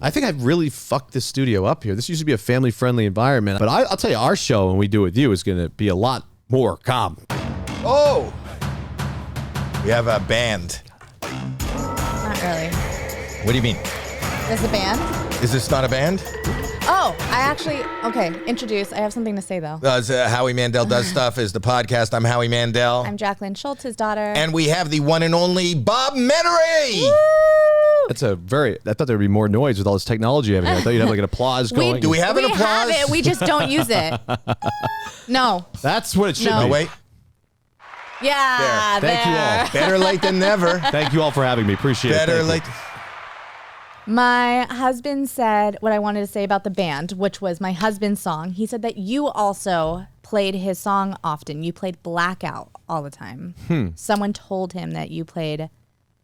I think I've really fucked this studio up here. This used to be a family-friendly environment, but I'll tell you, our show, when we do it with you, is going to be a lot more calm. Oh! We have a band. Not really. What do you mean? There's a band? Is this not a band? Oh, introduce. I have something to say, though. Howie Mandel Does Stuff is the podcast. I'm Howie Mandel. I'm Jacqueline Schultz, his daughter. And we have the one and only Bob Menery. Woo! That's I thought there would be more noise with all this technology having. I thought you'd have like an applause going. Do we have an applause? We have it. We just don't use it. No. That's what it should be. No, wait. Yeah, there. Thank you all. Better late than never. Thank you all for having me. Appreciate it. Better late. My husband said what I wanted to say about the band, which was my husband's song. He said that you also played his song often. You played Blackout all the time. Someone told him that you played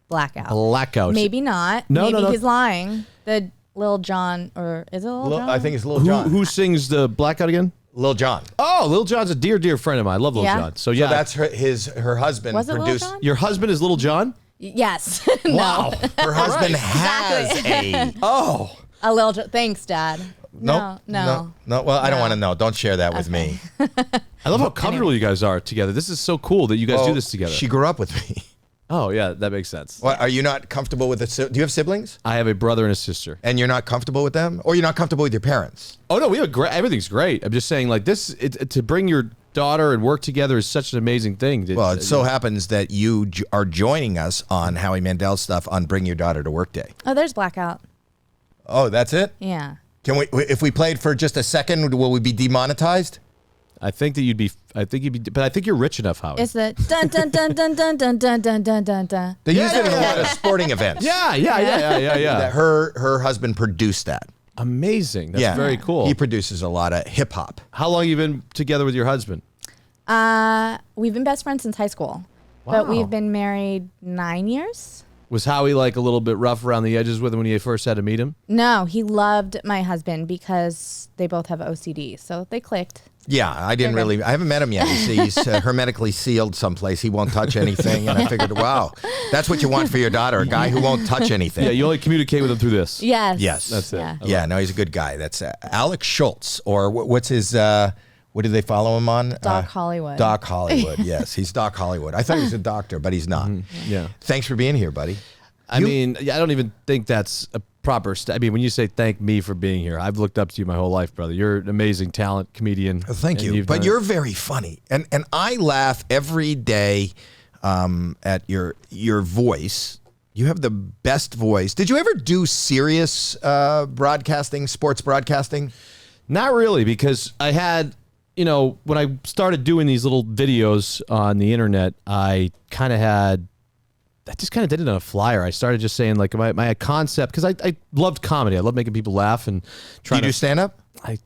Blackout. Blackout. Maybe not. No, Maybe no. he's lying. The Lil Jon, or is it Lil Jon? I think it's Lil Jon. Who sings the Blackout again? Lil Jon. Oh, Lil Jon's a dear friend of mine. I love Lil Jon. So yeah, So that's her husband Was it Lil produced. Jon? your husband is Lil Jon? Yes. Wow. Her husband has A Lil Jon. Thanks, Dad. No. Well, I don't want to know. Don't share that with me. I love how comfortable you guys are together. This is so cool that you guys do this together. She grew up with me. Oh yeah, that makes sense. What, are you not comfortable with it? Do you have siblings? I have a brother and a sister. And you're not comfortable with them? Or you're not comfortable with your parents? Oh no, we have everything's great. I'm just saying, like this, to bring your daughter and work together is such an amazing thing. Well, it so happens that you are joining us on Howie Mandel Stuff on Bring Your Daughter to Work Day. Oh, there's Blackout. Oh, that's it? Yeah. Can we? If we played for just a second, will we be demonetized? I think you'd be, but I think you're rich enough, Howie. It's the dun dun dun dun dun dun dun dun dun dun dun. They use it in a lot of sporting events. Yeah. That her husband produced that. Amazing. That's very cool. He produces a lot of hip hop. How long have you been together with your husband? We've been best friends since high school, Wow. but we've been married 9 years. Was Howie like a little bit rough around the edges with him when you first had to meet him? No, he loved my husband because they both have OCD, so they clicked. Yeah, I haven't met him yet. He's hermetically sealed someplace. He won't touch anything. And I figured, wow, that's what you want for your daughter, a guy who won't touch anything. Yeah, you only communicate with him through this. Yes. That's it. Yeah. Yeah, no, he's a good guy. That's Alex Schultz, or what's his, what do they follow him on? Doc Hollywood. Doc Hollywood, yes. He's Doc Hollywood. I thought he was a doctor, but he's not. Yeah. Thanks for being here, buddy. I mean, I don't even think that's a proper I mean, when you say thank me for being here, I've looked up to you my whole life, brother. You're an amazing talent, comedian. Thank you. But you're very funny. And I laugh every day at your voice. You have the best voice. Did you ever do serious broadcasting, sports broadcasting? Not really, because I had, when I started doing these little videos on the internet, I just kind of did it on a flyer. I started just saying like my concept, because I loved comedy. I love making people laugh and trying do you do stand-up? I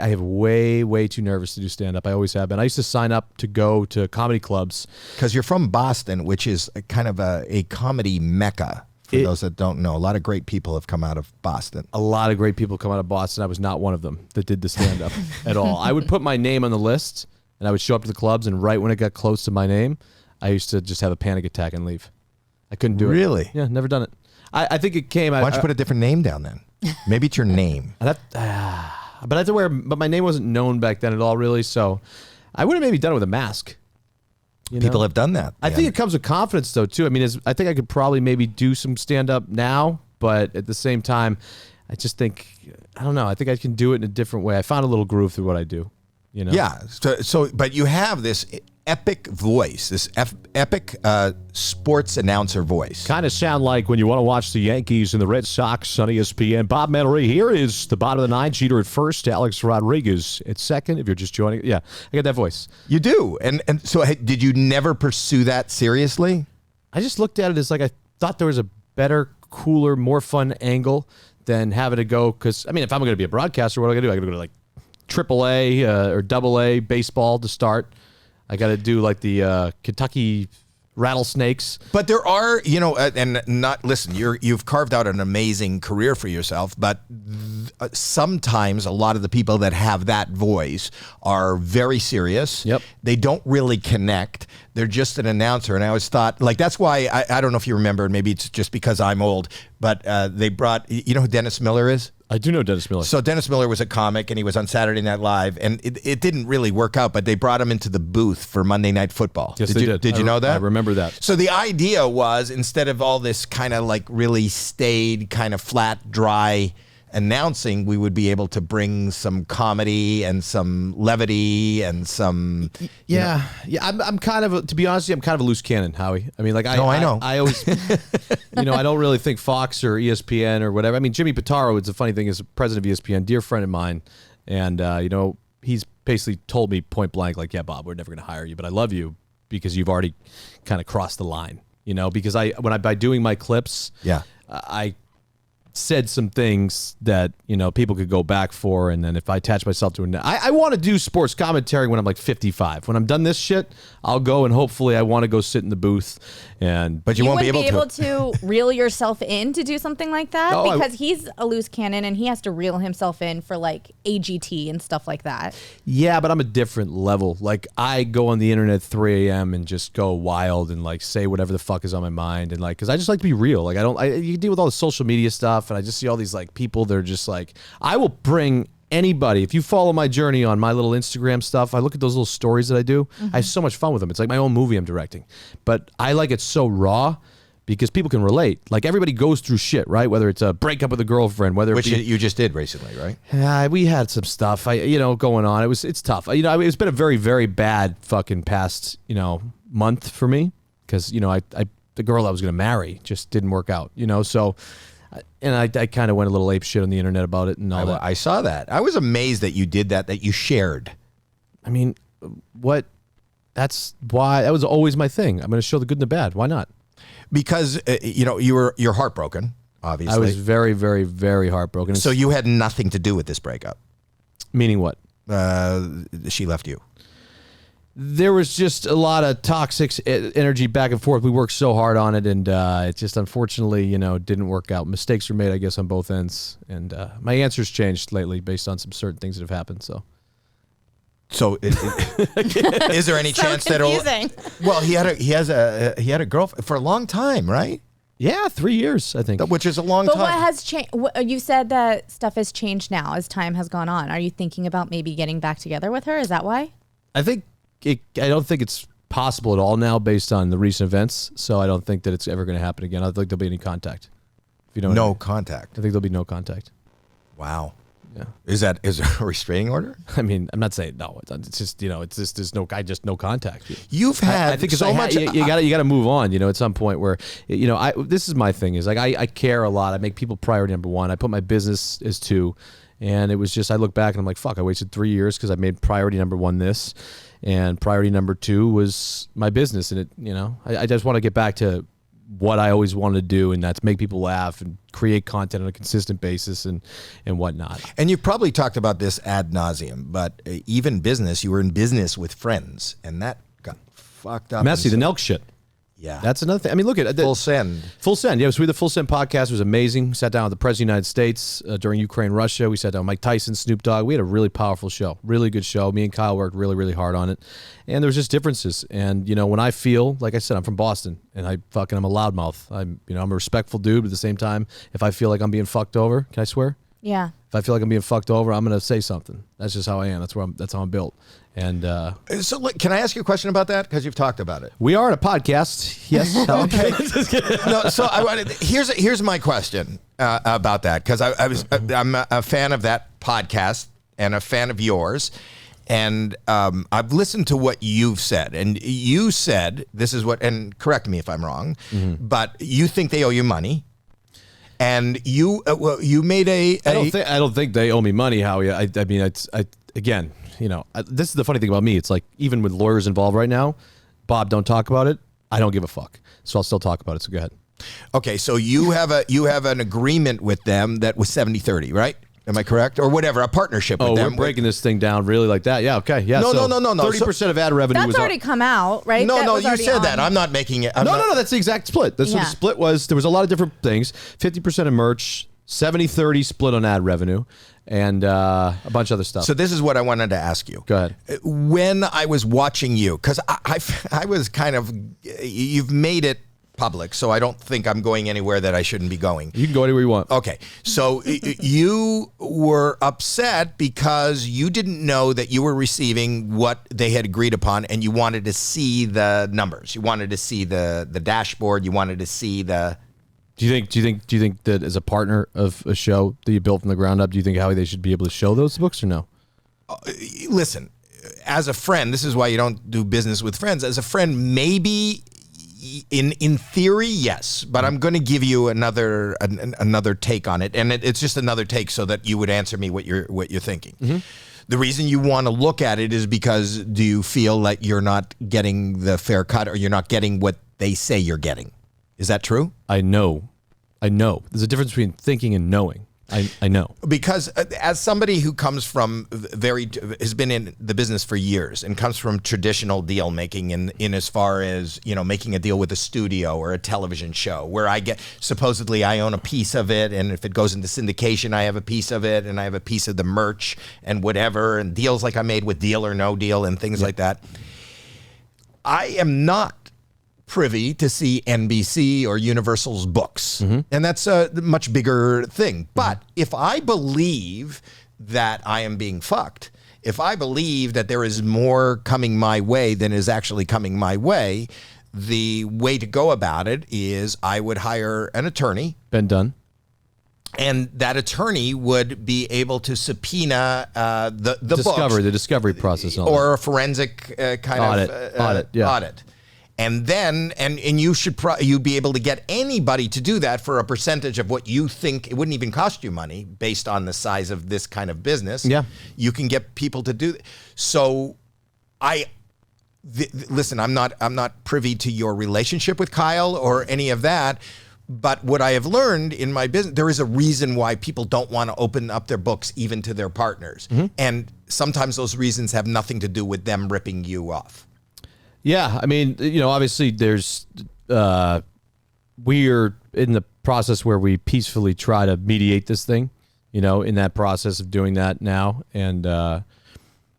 have way too nervous to do stand-up. I always have been. I used to sign up to go to comedy clubs. Because you're from Boston, which is kind of a comedy mecca. For those that don't know, a lot of great people have come out of Boston. A lot of great people come out of Boston. I was not one of them that did the stand-up at all. I would put my name on the list, and I would show up to the clubs, and right when it got close to my name, I used to just have a panic attack and leave. I couldn't do it. Really? Yeah, never done it. I think it came. Why don't you put a different name down then? Maybe it's your name. But I had to wear. But my name wasn't known back then at all, really. So I would have maybe done it with a mask. People have done that. I think it comes with confidence, though, too. I mean, I think I could probably maybe do some stand-up now, but at the same time, I just think, I don't know. I think I can do it in a different way. I found a little groove through what I do. Yeah. But you have this epic voice, this epic sports announcer voice. Kind of sound like when you want to watch the Yankees and the Red Sox on ESPN. Bob Menery, here is the bottom of the ninth. Jeter at first, Alex Rodriguez at second, if you're just joining. Yeah, I got that voice. You do. And so did you never pursue that seriously? I just looked at it as like I thought there was a better, cooler, more fun angle than having to go. Because, I mean, if I'm going to be a broadcaster, what am I going to do? I got to go to like AAA or AA baseball to start. I got to do like the Kentucky Rattlesnakes. But there are, listen, you've carved out an amazing career for yourself, but sometimes a lot of the people that have that voice are very serious. Yep. They don't really connect. They're just an announcer. And I always thought, like, that's why, I don't know if you remember, maybe it's just because I'm old, but they brought, you know who Dennis Miller is? I do know Dennis Miller. So Dennis Miller was a comic, and he was on Saturday Night Live, and it didn't really work out, but they brought him into the booth for Monday Night Football. Yes, they did. Did you know that? I remember that. So the idea was, instead of all this kind of like really staid, kind of flat, dry announcing, we would be able to bring some comedy and some levity and some. Yeah. I'm kind of, to be honest with you, I'm kind of a loose cannon, Howie. I mean, like, I know. I always, I don't really think Fox or ESPN or whatever. I mean, Jimmy Pitaro, it's a funny thing, is the president of ESPN, dear friend of mine. And, he's basically told me point blank, like, yeah, Bob, we're never going to hire you, but I love you because you've already kind of crossed the line, because by doing my clips, I said some things that people could go back for, and then if I attach myself to it, I want to do sports commentary when I'm like 55. When I'm done this shit, I'll go, and hopefully I want to go sit in the booth, but you won't be able to reel yourself in to do something like that, because he's a loose cannon and he has to reel himself in for like AGT and stuff like that. Yeah, but I'm a different level. Like, I go on the internet at 3 a.m. and just go wild and like say whatever the fuck is on my mind, and like, because I just like to be real. Like, you deal with all the social media stuff, and I just see all these like people that are just like, I will bring anybody. If you follow my journey on my little Instagram stuff, I look at those little stories that I do. I have so much fun with them. It's like my own movie I'm directing, but I like it so raw because people can relate. Like, everybody goes through shit, right? Whether it's a breakup with a girlfriend, which you just did recently, right? We had some stuff, going on. It's tough. It's been a very, very bad fucking past, month for me, because the girl I was going to marry just didn't work out, so. And I kind of went a little ape shit on the internet about it and all that. I saw that. I was amazed that you did that you shared. I mean, that's why, that was always my thing. I'm going to show the good and the bad. Why not? Because, you're heartbroken, obviously. I was very, very, very heartbroken. So you had nothing to do with this breakup? Meaning what? She left you. There was just a lot of toxic energy back and forth. We worked so hard on it, and it just unfortunately, didn't work out. Mistakes were made, I guess, on both ends, and my answer's changed lately based on some certain things that have happened. So is there any chance confusing. Well, he had a girlfriend for a long time, right? Yeah, 3 years, I think. Which is a long But time. what has changed? You said that stuff has changed now as time has gone on. Are you thinking about maybe getting back together with her? Is that why? I don't think it's possible at all now based on the recent events. So I don't think that it's ever going to happen again. I don't think there'll be any contact. If you know what I mean. Contact. I think there'll be no contact. Wow. Yeah. Is there a restraining order? I mean, I'm not saying no. It's just there's no contact. You've had I think so much. You got to move on. At some point where this is my thing is like I care a lot. I make people priority number one. I put my business as two, and it was just I look back and I'm like, fuck, I wasted 3 years because I made priority number one this. And priority number two was my business. And I just want to get back to what I always wanted to do, and that's make people laugh and create content on a consistent basis and whatnot. And you've probably talked about this ad nauseum, but even business, you were in business with friends, and that got fucked up. Messy, the Nelk shit. Yeah. That's another thing. I mean, look at Full Send. Full Send. Yeah, so we had the Full Send podcast. It was amazing. We sat down with the President of the United States during Ukraine, Russia. We sat down with Mike Tyson, Snoop Dogg. We had a really powerful show. Really good show. Me and Kyle worked really, really hard on it. And there was just differences. And, when I feel, like I said, I'm from Boston, and I'm a loudmouth. I'm a respectful dude, but at the same time, if I feel like I'm being fucked over, can I swear? Yeah. If I feel like I'm being fucked over, I'm going to say something. That's just how I am. That's how I'm built. And so, can I ask you a question about that? Because you've talked about it. We are in a podcast. Yes. Okay. No. So here's my question about that, because I'm a fan of that podcast and a fan of yours, and I've listened to what you've said, and you said this is what, and correct me if I'm wrong, but you think they owe you money. And you made a. I don't think they owe me money, Howie. I mean, again, this is the funny thing about me. It's like, even with lawyers involved right now, Bob, don't talk about it. I don't give a fuck. So I'll still talk about it. So go ahead. Okay, so you have an agreement with them that was 70-30, right? Am I correct? Or whatever, a partnership with them. We're breaking this thing down really like that. Yeah, okay. Yeah. No. 30% of ad revenue That's was already come out, right? No, you said that. I'm not making it. No, that's the exact split. So the split was, there was a lot of different things. 50% of merch, 70-30 split on ad revenue, and a bunch of other stuff. So this is what I wanted to ask you. Go ahead. When I was watching you, because I was kind of, you've made it public, so I don't think I'm going anywhere that I shouldn't be going. You can go anywhere you want. Okay, so you were upset because you didn't know that you were receiving what they had agreed upon, and you wanted to see the numbers. You wanted to see the dashboard. You wanted to see the. Do you think that as a partner of a show that you built from the ground up, do you think Howie they should be able to show those books or no? Listen, as a friend, this is why you don't do business with friends. As a friend, maybe. In theory, yes, but I'm going to give you another take on it, and it's just another take so that you would answer me what you're thinking. Mm-hmm. The reason you want to look at it is because do you feel like you're not getting the fair cut, or you're not getting what they say you're getting? Is that true? I know. There's a difference between thinking and knowing. I know. Because as somebody who comes from has been in the business for years and comes from traditional deal making in as far as, making a deal with a studio or a television show where supposedly I own a piece of it, and if it goes into syndication, I have a piece of it, and I have a piece of the merch and whatever, and deals like I made with Deal or No Deal and things like that. I am not privy to see NBC or Universal's books. Mm-hmm. And that's a much bigger thing. But if I believe that I am being fucked, if I believe that there is more coming my way than is actually coming my way, the way to go about it is I would hire an attorney. Been done. And that attorney would be able to subpoena the discovery process, or a forensic audit. And then, and you should you'd be able to get anybody to do that for a percentage of what you think. It wouldn't even cost you money based on the size of this kind of business. Yeah, you can get people to do. So, listen. I'm not privy to your relationship with Kyle or any of that. But what I have learned in my business, there is a reason why people don't want to open up their books even to their partners, and sometimes those reasons have nothing to do with them ripping you off. Yeah, I mean, obviously there's, we're in the process where we peacefully try to mediate this thing, in that process of doing that now. And, I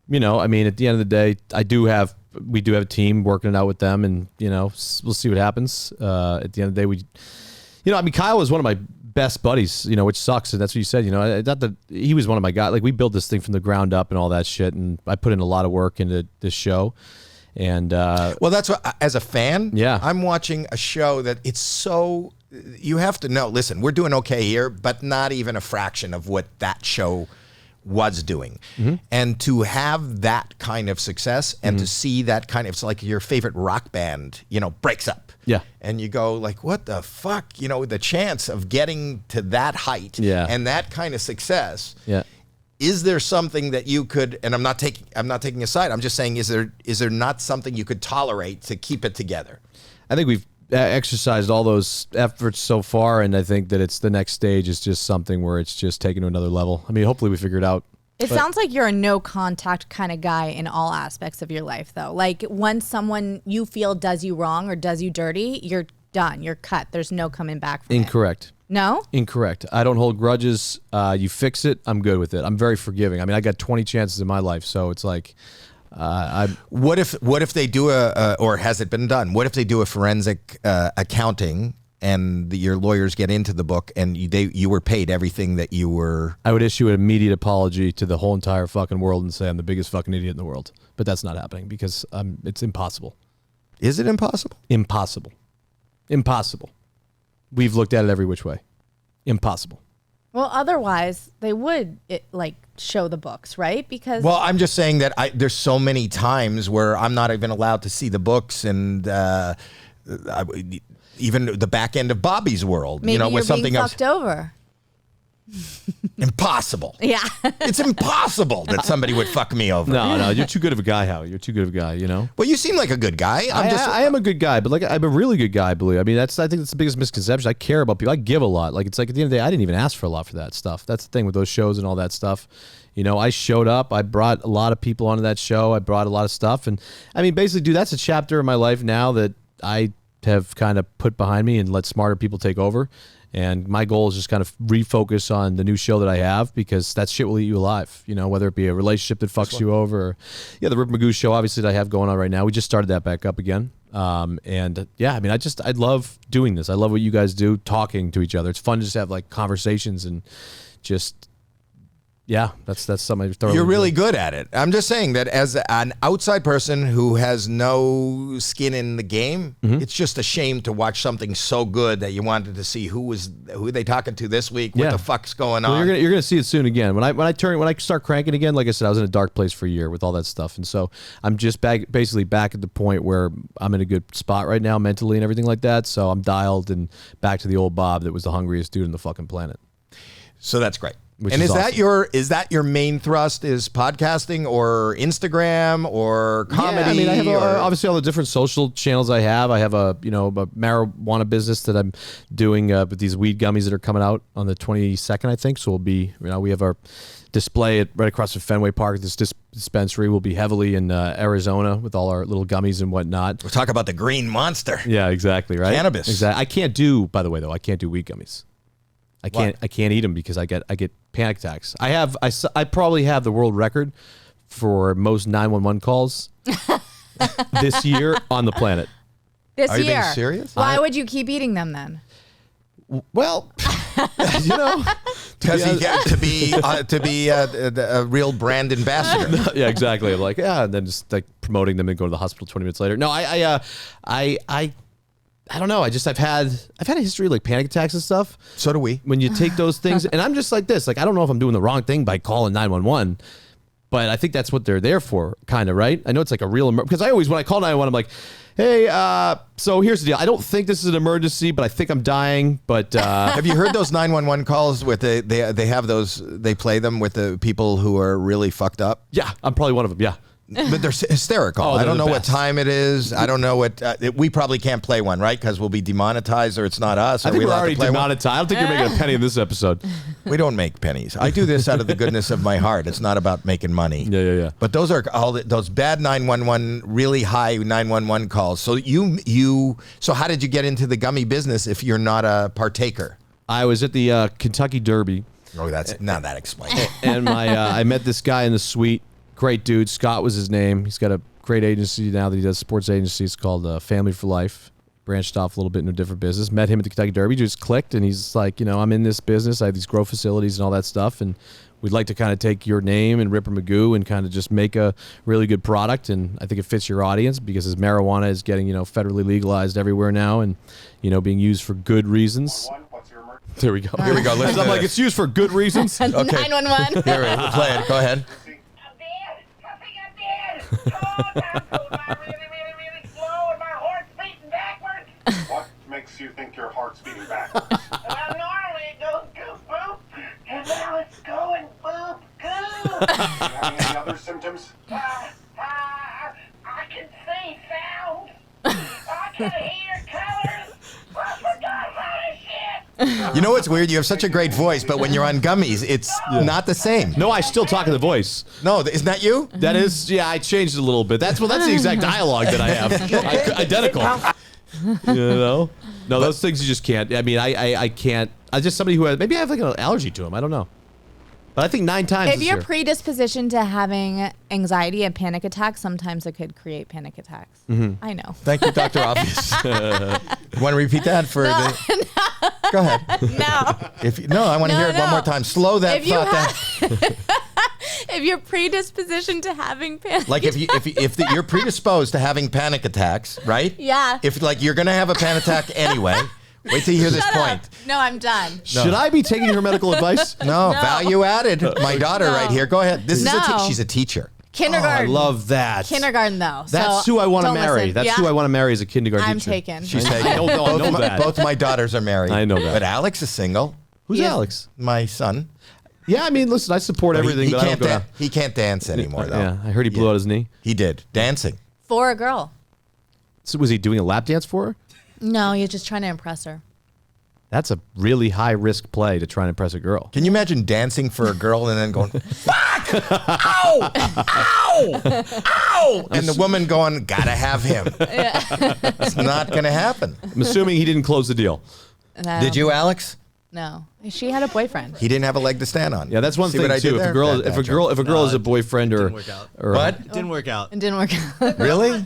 mean, at the end of the day, we do have a team working it out with them, and, we'll see what happens. At the end of the day, Kyle was one of my best buddies, which sucks. And that's what you said, not that he was one of my guys. Like, we built this thing from the ground up and all that shit. And I put in a lot of work into this show. And well, that's what, as a fan, yeah, I'm watching a show that it's so, you have to know, listen, we're doing okay here, but not even a fraction of what that show was doing. Mm-hmm. And to have that kind of success and to see that kind of, it's like your favorite rock band, breaks up. Yeah. And you go like, what the fuck? The chance of getting to that height and that kind of success. Yeah. Is there something that you could, and I'm not taking a side, I'm just saying, is there not something you could tolerate to keep it together? I think we've exercised all those efforts so far, and I think that it's the next stage is just something where it's just taken to another level. I mean, hopefully we figure it out. It sounds like you're a no contact kind of guy in all aspects of your life, though. Like, once someone you feel does you wrong or does you dirty, you're done. You're cut. There's no coming back from Incorrect. It. No? Incorrect. I don't hold grudges. You fix it, I'm good with it. I'm very forgiving. I mean, I got 20 chances in my life, so it's like, What if they do or has it been done? What if they do a forensic accounting and your lawyers get into the book and you were paid everything that you were? I would issue an immediate apology to the whole entire fucking world and say I'm the biggest fucking idiot in the world. But that's not happening because it's impossible. Is it impossible? Impossible. We've looked at it every which way. Impossible. Well, otherwise they would show the books, right? Because I'm just saying that there's so many times where I'm not even allowed to see the books, and even the back end of Bobby's World, maybe with you're something being else. fucked over. Impossible. Yeah. It's impossible that somebody would fuck me over. No, you're too good of a guy, Howie. You're too good of a guy, Well, you seem like a good guy. I am a good guy, but I'm a really good guy, I believe. I mean, I think that's the biggest misconception. I care about people. I give a lot. It's like at the end of the day, I didn't even ask for a lot for that stuff. That's the thing with those shows and all that stuff. I showed up. I brought a lot of people onto that show. I brought a lot of stuff. And I mean, basically, dude, that's a chapter in my life now that I have kind of put behind me and let smarter people take over. And my goal is just kind of refocus on the new show that I have, because that shit will eat you alive. You know, whether it be a relationship that fucks you over, or the Rip Magoo show, obviously, that I have going on right now. We just started that back up again. And yeah, I mean, I love doing this. I love what you guys do, talking to each other. It's fun to just have like conversations and just, yeah, that's something I thoroughly You're really enjoy. good at it. I'm just saying that as an outside person who has no skin in the game, it's just a shame to watch something so good that you wanted to see who they talking to this week, what Yeah. the fuck's going Well, on. you're gonna see it soon again. When I start cranking again, like I said, I was in a dark place for a year with all that stuff, and so I'm just basically back at the point where I'm in a good spot right now mentally and everything like that. So I'm dialed and back to the old Bob that was the hungriest dude on the fucking planet. So that's great. Which And is is that your main thrust, is podcasting or Instagram or comedy? Yeah, I mean, I have or- obviously all the different social channels I have. I have a marijuana business that I'm doing with these weed gummies that are coming out on the 22nd, I think. So we'll be, we have our display right across from Fenway Park. This dispensary will be heavily in Arizona with all our little gummies and whatnot. We'll talk about the green monster. Yeah, exactly. Right. Cannabis. Exactly. I can't do, by the way, though, I can't do weed gummies. I can't eat them because I get panic attacks. I probably have the world record for most 911 calls this year on the planet. This Are you year. being serious? Why would you keep eating them then? Well, Because he gets to be a real brand ambassador. yeah, exactly. I'm like, yeah, and then just like promoting them and go to the hospital 20 minutes later. No, I don't know. I've had a history of like panic attacks and stuff. So do we. When you take those things, and I'm just like this, like I don't know if I'm doing the wrong thing by calling 911, but I think that's what they're there for, kind of, right? I know it's like a real because when I call 911, I'm like, hey, so here's the deal. I don't think this is an emergency, but I think I'm dying. But Have you heard those 911 calls with they have those, they play them with the people who are really fucked up? yeah, I'm probably one of them. Yeah. But they're hysterical. Oh, I they're don't the know what best. time it is. I don't know what. We probably can't play one, right? Because we'll be demonetized, or it's not us. I Are think we we're allowed to already play one? demonetized. I don't think you're making a penny in this episode. We don't make pennies. I do this out of the goodness of my heart. It's not about making money. Yeah. But those are those bad 911, really high 911 calls. So so how did you get into the gummy business if you're not a partaker? I was at the Kentucky Derby. Oh, that explains it. And I met this guy in the suite. Great dude. Scott was his name. He's got a great agency now that he does, sports agency. It's called Family for Life. Branched off a little bit into a different business. Met him at the Kentucky Derby. Just clicked, and he's like, I'm in this business. I have these grow facilities and all that stuff, and we'd like to kind of take your name and Ripper Magoo and kind of just make a really good product. And I think it fits your audience because as marijuana is getting, federally legalized everywhere now, and being used for good reasons. There we go. Here we go. Listen I'm to like, this. it's used for good reasons. 911. Here, we'll play it. Go ahead. Oh, that's really slow and my heart's beating backwards. What makes you think your heart's beating backwards? Well, normally it goes goop boop, and now it's going boop goo. Have any other symptoms? I can see sound. I can hear colors. I forgot how to shit. You know what's weird? You have such a great voice, but when you're on gummies, it's not the same. No, I still talk in the voice. No, isn't that you? That is, I changed it a little bit. That's the exact dialogue that I have. Identical. No, those things you just can't. I mean, I can't. I'm just somebody who has, maybe I have like an allergy to them. I don't know. But I think 9 times If this you're year. predisposition to having anxiety and panic attacks, sometimes it could create panic attacks. I know. Thank you, Dr. Obvious. You want to repeat that for the... Go ahead. No. I want to No, hear it one no. more time. Slow that If you thought down. If you're predispositioned to having panic Like if you're predisposed to having panic attacks, right? Yeah. If like you're gonna have a panic attack anyway, wait till you hear this Shut point. up. No, I'm done. Should I be taking her medical advice? No, value added. My daughter right here. Go ahead. This is No. she's a teacher. Kindergarten. I love that. Kindergarten, though. That's so who I want to don't marry. listen. That's Yeah? who I want to marry as a kindergarten I'm teacher. taken. She's taken. I know that. Both my daughters are married. I know that. But Alex is single. Who's Yes. Alex? My son. Yeah, I mean, listen, I support everything, he but I can't don't go he can't dance anymore though. Yeah, I heard he blew out his knee. He did dancing. For a girl. So was he doing a lap dance for her? No, you're just trying to impress her. That's a really high risk play to try and impress a girl. Can you imagine dancing for a girl and then going, fuck! Ow! Ow! Ow! And the woman going, gotta have him. It's not going to happen. I'm assuming he didn't close the deal. Did you, Alex? No, she had a boyfriend. He didn't have a leg to stand on. Yeah, that's one See thing what I too. did If a there? girl, Bad if a joke. girl is a boyfriend or Didn't work out. What? It didn't work out. It didn't work out. Really?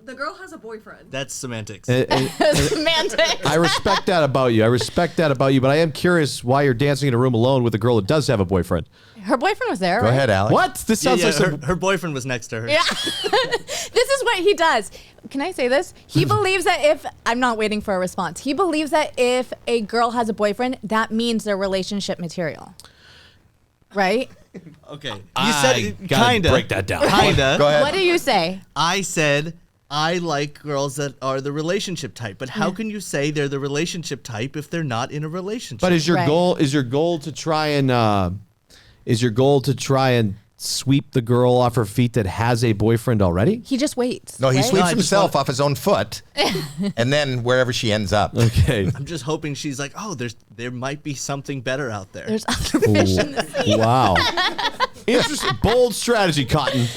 The girl has a boyfriend. That's semantics. Semantics. I respect that about you. But I am curious why you're dancing in a room alone with a girl that does have a boyfriend. Her boyfriend was there. Go right? ahead, Alex. What? This sounds like some. her boyfriend was next to her. Yeah. This is what he does. Can I say this? He believes that if I'm not waiting for a response. He believes that if a girl has a boyfriend, that means they're relationship material. Right? Okay. You I said gotta kinda. break that down. Kinda. Go ahead. What do you say? I said I like girls that are the relationship type, but how can you say they're the relationship type if they're not in a relationship? But is your Right. goal to try and sweep the girl off her feet that has a boyfriend already? He just waits. No, he right? sweeps I just himself want- off his own foot, and then wherever she ends up. Okay. I'm just hoping she's like, oh, there might be something better out there. There's other fish in the sea. Wow. Interesting. Bold strategy, Cotton.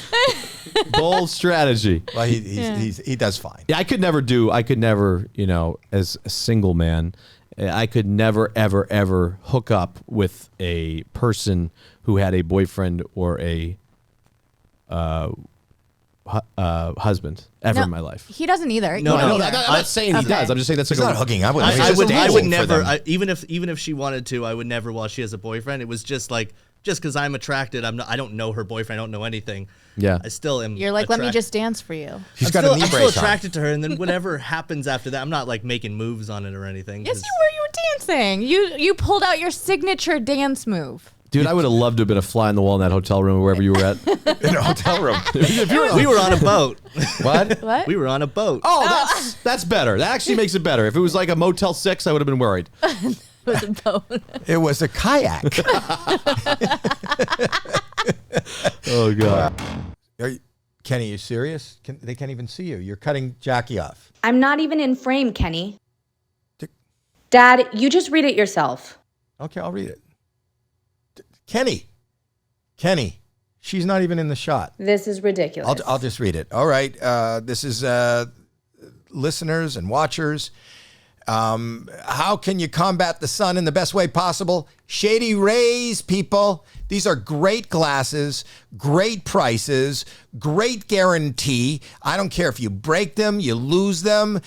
Bold strategy. Well, he does fine. Yeah, I could never, as a single man, I could never, ever, ever hook up with a person who had a boyfriend or a husband ever No, in my life. He doesn't either. No, You don't no, either. I'm not saying he Okay. does. I'm just saying that's He's like not hooking up with him. He's I just would dancing for never, them. even if she wanted to, I would never while she has a boyfriend. It was just like, just because I'm attracted, I don't know her boyfriend, I don't know anything. Yeah. I still am. You're like, let me attract- just dance for you. He's I'm got still, a knee I'm still brace on. attracted to her, and then whatever happens after that, I'm not like making moves on it or anything. Yes, 'cause- you were dancing. You pulled out your signature dance move. Dude, I would have loved to have been a fly on the wall in that hotel room or wherever you were at. In a hotel room. We were on a boat. What? What? We were on a boat. Oh, that's better. That actually makes it better. If it was like a Motel 6, I would have been worried. It was a boat. It was a kayak. Oh, God. Kenny, you serious? They can't even see you. You're cutting Jackie off. I'm not even in frame, Kenny. Dick. Dad, you just read it yourself. Okay, I'll read it. Kenny, she's not even in the shot. This is ridiculous. I'll just read it. All right. This is listeners and watchers. How can you combat the sun in the best way possible? Shady Rays, people. These are great glasses, great prices, great guarantee. I don't care if you break them, you lose them.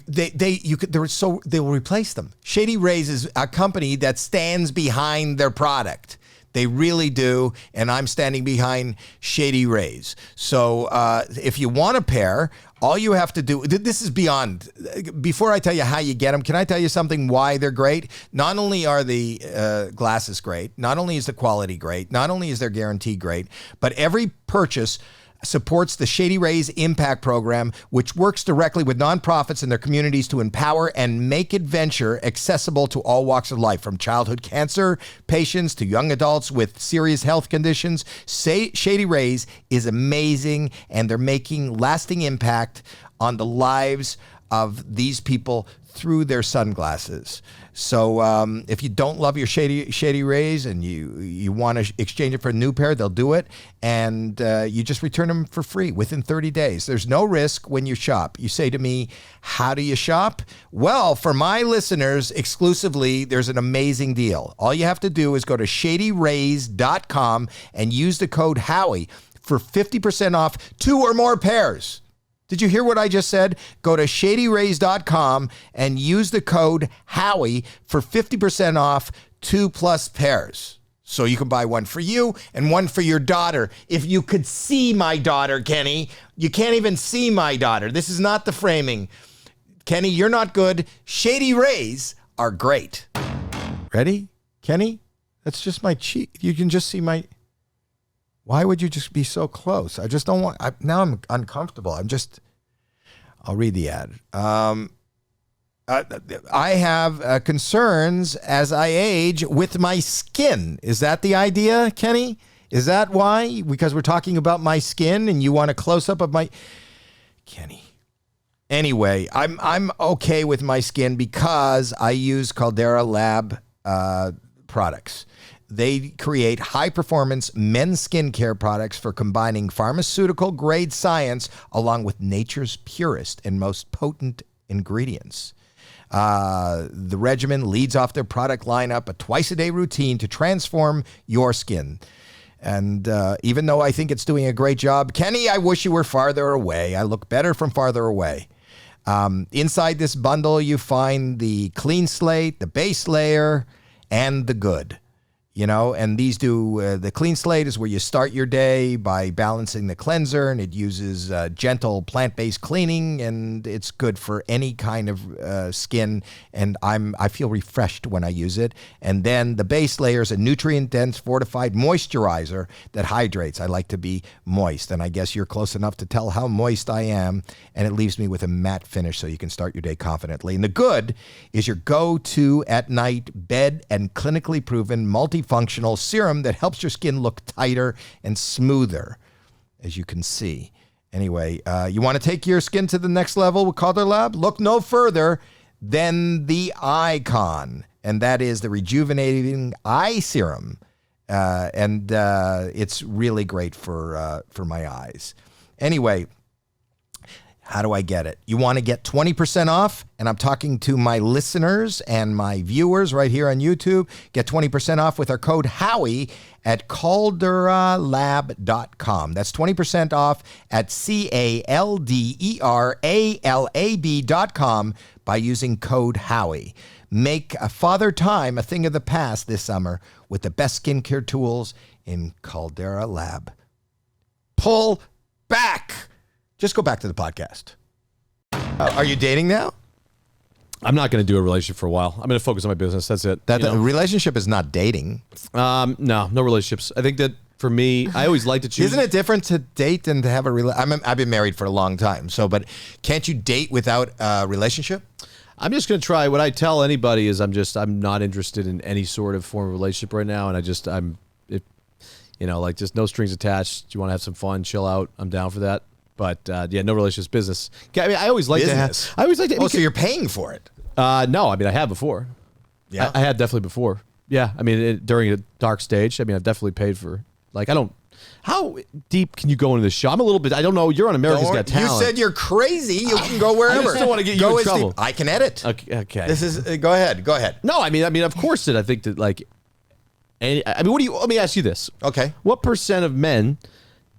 They'll replace them. Shady Rays is a company that stands behind their product. They really do, and I'm standing behind Shady Rays. So if you want a pair, all you have to do, this is beyond, before I tell you how you get them, can I tell you something why they're great? Not only are the glasses great, not only is the quality great, not only is their guarantee great, but every purchase supports the Shady Rays Impact Program, which works directly with nonprofits in their communities to empower and make adventure accessible to all walks of life, from childhood cancer patients to young adults with serious health conditions. Shady Rays is amazing, and they're making lasting impact on the lives of these people through their sunglasses. So if you don't love your Shady Rays and you want to exchange it for a new pair, they'll do it. And you just return them for free within 30 days. There's no risk when you shop. You say to me, how do you shop? Well, for my listeners exclusively, there's an amazing deal. All you have to do is go to shadyrays.com and use the code Howie for 50% off 2 or more pairs. Did you hear what I just said? Go to shadyrays.com and use the code Howie for 50% off 2+ pairs. So you can buy one for you and one for your daughter. If you could see my daughter, Kenny, you can't even see my daughter. This is not the framing. Kenny, you're not good. Shady Rays are great. Ready, Kenny? That's just my cheek. You can just see my... Why would you just be so close? I just don't want... now I'm uncomfortable. I'll read the ad. I have concerns as I age with my skin. Is that the idea, Kenny? Is that why? Because we're talking about my skin and you want a close-up of my... Kenny. Anyway, I'm okay with my skin because I use Caldera Lab products. They create high-performance men's skincare products for combining pharmaceutical-grade science along with nature's purest and most potent ingredients. The regimen leads off their product lineup, a twice-a-day routine to transform your skin. And even though I think it's doing a great job, Kenny, I wish you were farther away. I look better from farther away. Inside this bundle, you find the clean slate, the base layer, and the good. You know, and these do, the clean slate is where you start your day by balancing the cleanser, and it uses gentle plant-based cleaning, and it's good for any kind of skin, and I feel refreshed when I use it. And then the base layer is a nutrient-dense fortified moisturizer that hydrates. I like to be moist, and I guess you're close enough to tell how moist I am, and it leaves me with a matte finish so you can start your day confidently. And the good is your go-to at night bed and clinically proven multifunctional serum that helps your skin look tighter and smoother, as you can see. Anyway, you want to take your skin to the next level with Calder Lab? Look no further than the Icon, and that is the rejuvenating eye serum. And it's really great for my eyes. Anyway, how do I get it? You want to get 20% off, and I'm talking to my listeners and my viewers right here on YouTube. Get 20% off with our code Howie at calderalab.com. That's 20% off at calderalab.com by using code Howie. Make a father time a thing of the past this summer with the best skincare tools in Caldera Lab. Pull back. Just go back to the podcast. Are you dating now? I'm not going to do a relationship for a while. I'm going to focus on my business. That's it. That a relationship is not dating. No relationships. I think that for me, I always like to choose. Isn't it different to date than to have a relationship? I've been married for a long time, but can't you date without a relationship? I'm just going to try. What I tell anybody is I'm not interested in any sort of form of relationship right now, and just no strings attached. You want to have some fun, chill out. I'm down for that. But no relationships, business. I mean, I always like business. to have. I always like to. Oh, so you're paying for it? No, I mean I have before. Yeah, I had definitely before. Yeah, I mean during a dark stage. I mean I've definitely paid for. Like I don't. How deep can you go into this show? I'm a little bit. I don't know. You're on America's Got Talent. You said you're crazy. You can go wherever. I just don't want to get you in trouble. Deep. I can edit. Okay. This is. Go ahead. Go ahead. No, I mean, of course I think that like. Let me ask you this. Okay. What percent of men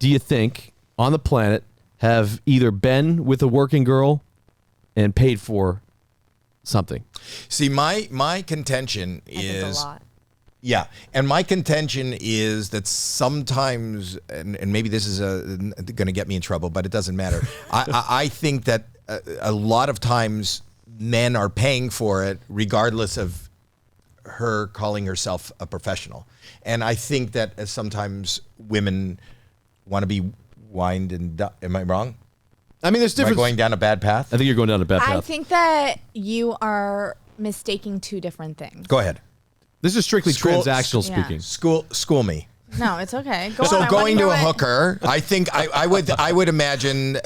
do you think on the planet have either been with a working girl and paid for something? See, my contention is I think a lot. Yeah, and my contention is that sometimes, and maybe this is going to get me in trouble, but it doesn't matter. I think that a lot of times men are paying for it regardless of her calling herself a professional. And I think that sometimes women want to be wined and am I wrong? I mean, there's different. Am I going down a bad path? I think you're going down a bad path. I think that you are mistaking two different things. Go ahead. This is strictly transactional Yeah. speaking. School me. No, it's okay. Go So on. going to a hooker, I think I would imagine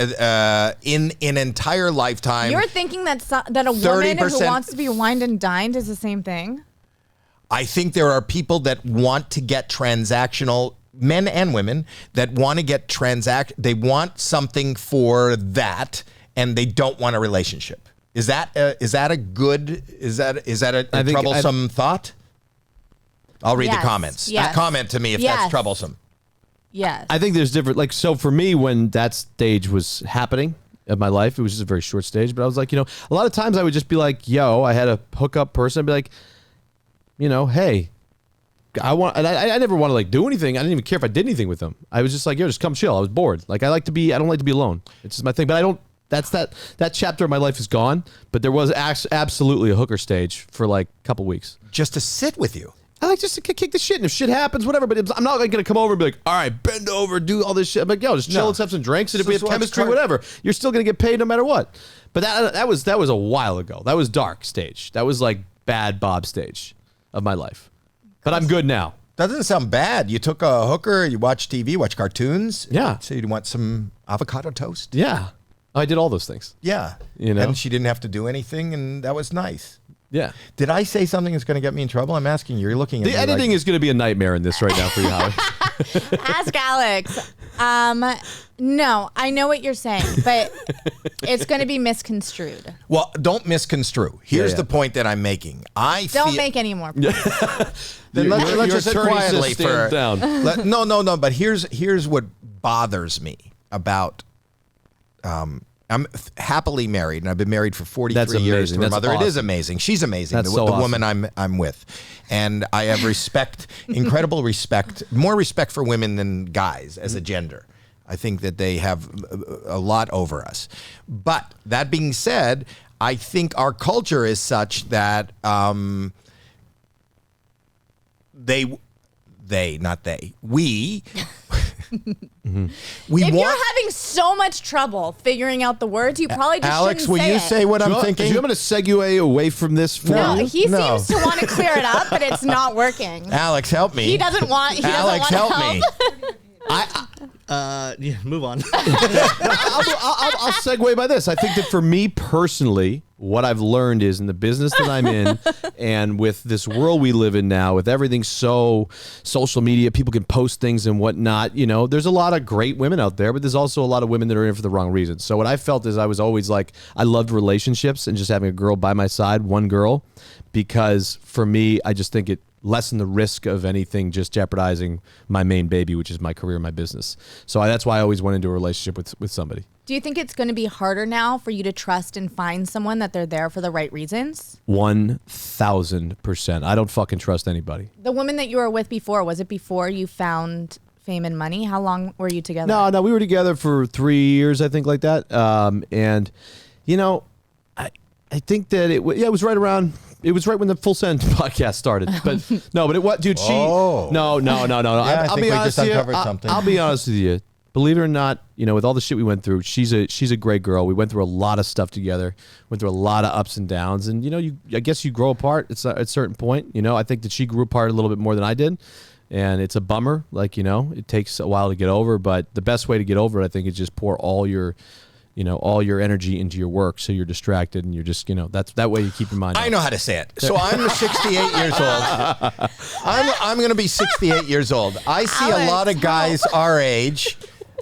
in an entire lifetime. You're thinking that that a woman 30%. who wants to be wined and dined is the same thing? I think there are people that want to get transactional, men and women, that want to get they want something for that, and they don't want a relationship. Is that a troublesome thought? I'll read the comments. Yes. Comment to me if that's troublesome. Yes. I think there's different, like, so for me, when that stage was happening of my life, it was just a very short stage, but I was like, a lot of times I would just be like, I had a hookup person, I'd be like, hey, I never want to like do anything. I didn't even care if I did anything with them. I was just like, just come chill. I was bored. Like, I don't like to be alone. It's just my thing, but that chapter of my life is gone, but there was absolutely a hooker stage for like a couple weeks. Just to sit with you. I like just to kick the shit, and if shit happens, whatever. But I'm not like gonna come over and be like, all right, bend over, do all this shit. I'm like, just chill, let's have some drinks, and if we have chemistry, whatever, you're still gonna get paid no matter what. But that was a while ago. That was dark stage. That was like bad Bob stage of my life. But I'm good now. That doesn't sound bad. You took a hooker, you watch TV, watch cartoons. Yeah. So you want some avocado toast? Yeah. I did all those things. Yeah. And she didn't have to do anything, and that was nice. Yeah. Did I say something that's going to get me in trouble? I'm asking you. You're looking at me. The editing is going to be a nightmare in this right now for you, Howie. Ask Alex. No, I know what you're saying, but it's going to be misconstrued. Well, don't misconstrue. Here's the point that I'm making. Don't make any more points. Then let's Your just sit attorney says quietly stand down. No. But here's what bothers me about. I'm happily married, and I've been married for 43 That's years to amazing. her That's mother. It is awesome. amazing. She's amazing. That's the so awesome. woman I'm with, and I have respect, incredible respect, more respect for women than guys as a gender. I think that they have a lot over us. But that being said, I think our culture is such that we If you're having so much trouble figuring out the words, you probably just Alex, shouldn't will say you it. say what I'm Do thinking? you want me to segue away from this for No, you? he No. seems to want to clear it up, but it's not working. Alex, help me. He doesn't want. Alex, help help. me. Yeah, move on. I'll segue by this. I think that for me personally, what I've learned is in the business that I'm in and with this world we live in now, with everything so social media, people can post things and whatnot, there's a lot of great women out there, but there's also a lot of women that are in it for the wrong reasons. So what I felt is I was always like, I loved relationships and just having a girl by my side, one girl, because for me, I just think it lessen the risk of anything just jeopardizing my main baby, which is my career, my business. So that's why I always went into a relationship with somebody. Do you think it's going to be harder now for you to trust and find someone that they're there for the right reasons? 1,000%. I don't fucking trust anybody. The woman that you were with before, was it before you found fame and money? How long were you together? No, we were together for 3 years, I think, like that. And I think that it was right around. It was right when the Full Send podcast started. But dude, she. Oh. No. I I'll think be we honest just with you. uncovered something. I'll be honest with you. Believe it or not, with all the shit we went through, she's a great girl. We went through a lot of stuff together. Went through a lot of ups and downs, and I guess you grow apart at a certain point. I think that she grew apart a little bit more than I did, and it's a bummer. It takes a while to get over, but the best way to get over it, I think, is just pour all your energy into your work, so you're distracted and you're just, that's that way you keep your mind. I know how to say it. So I'm 68 years old. I'm going to be 68 years old. I see a lot of guys our age.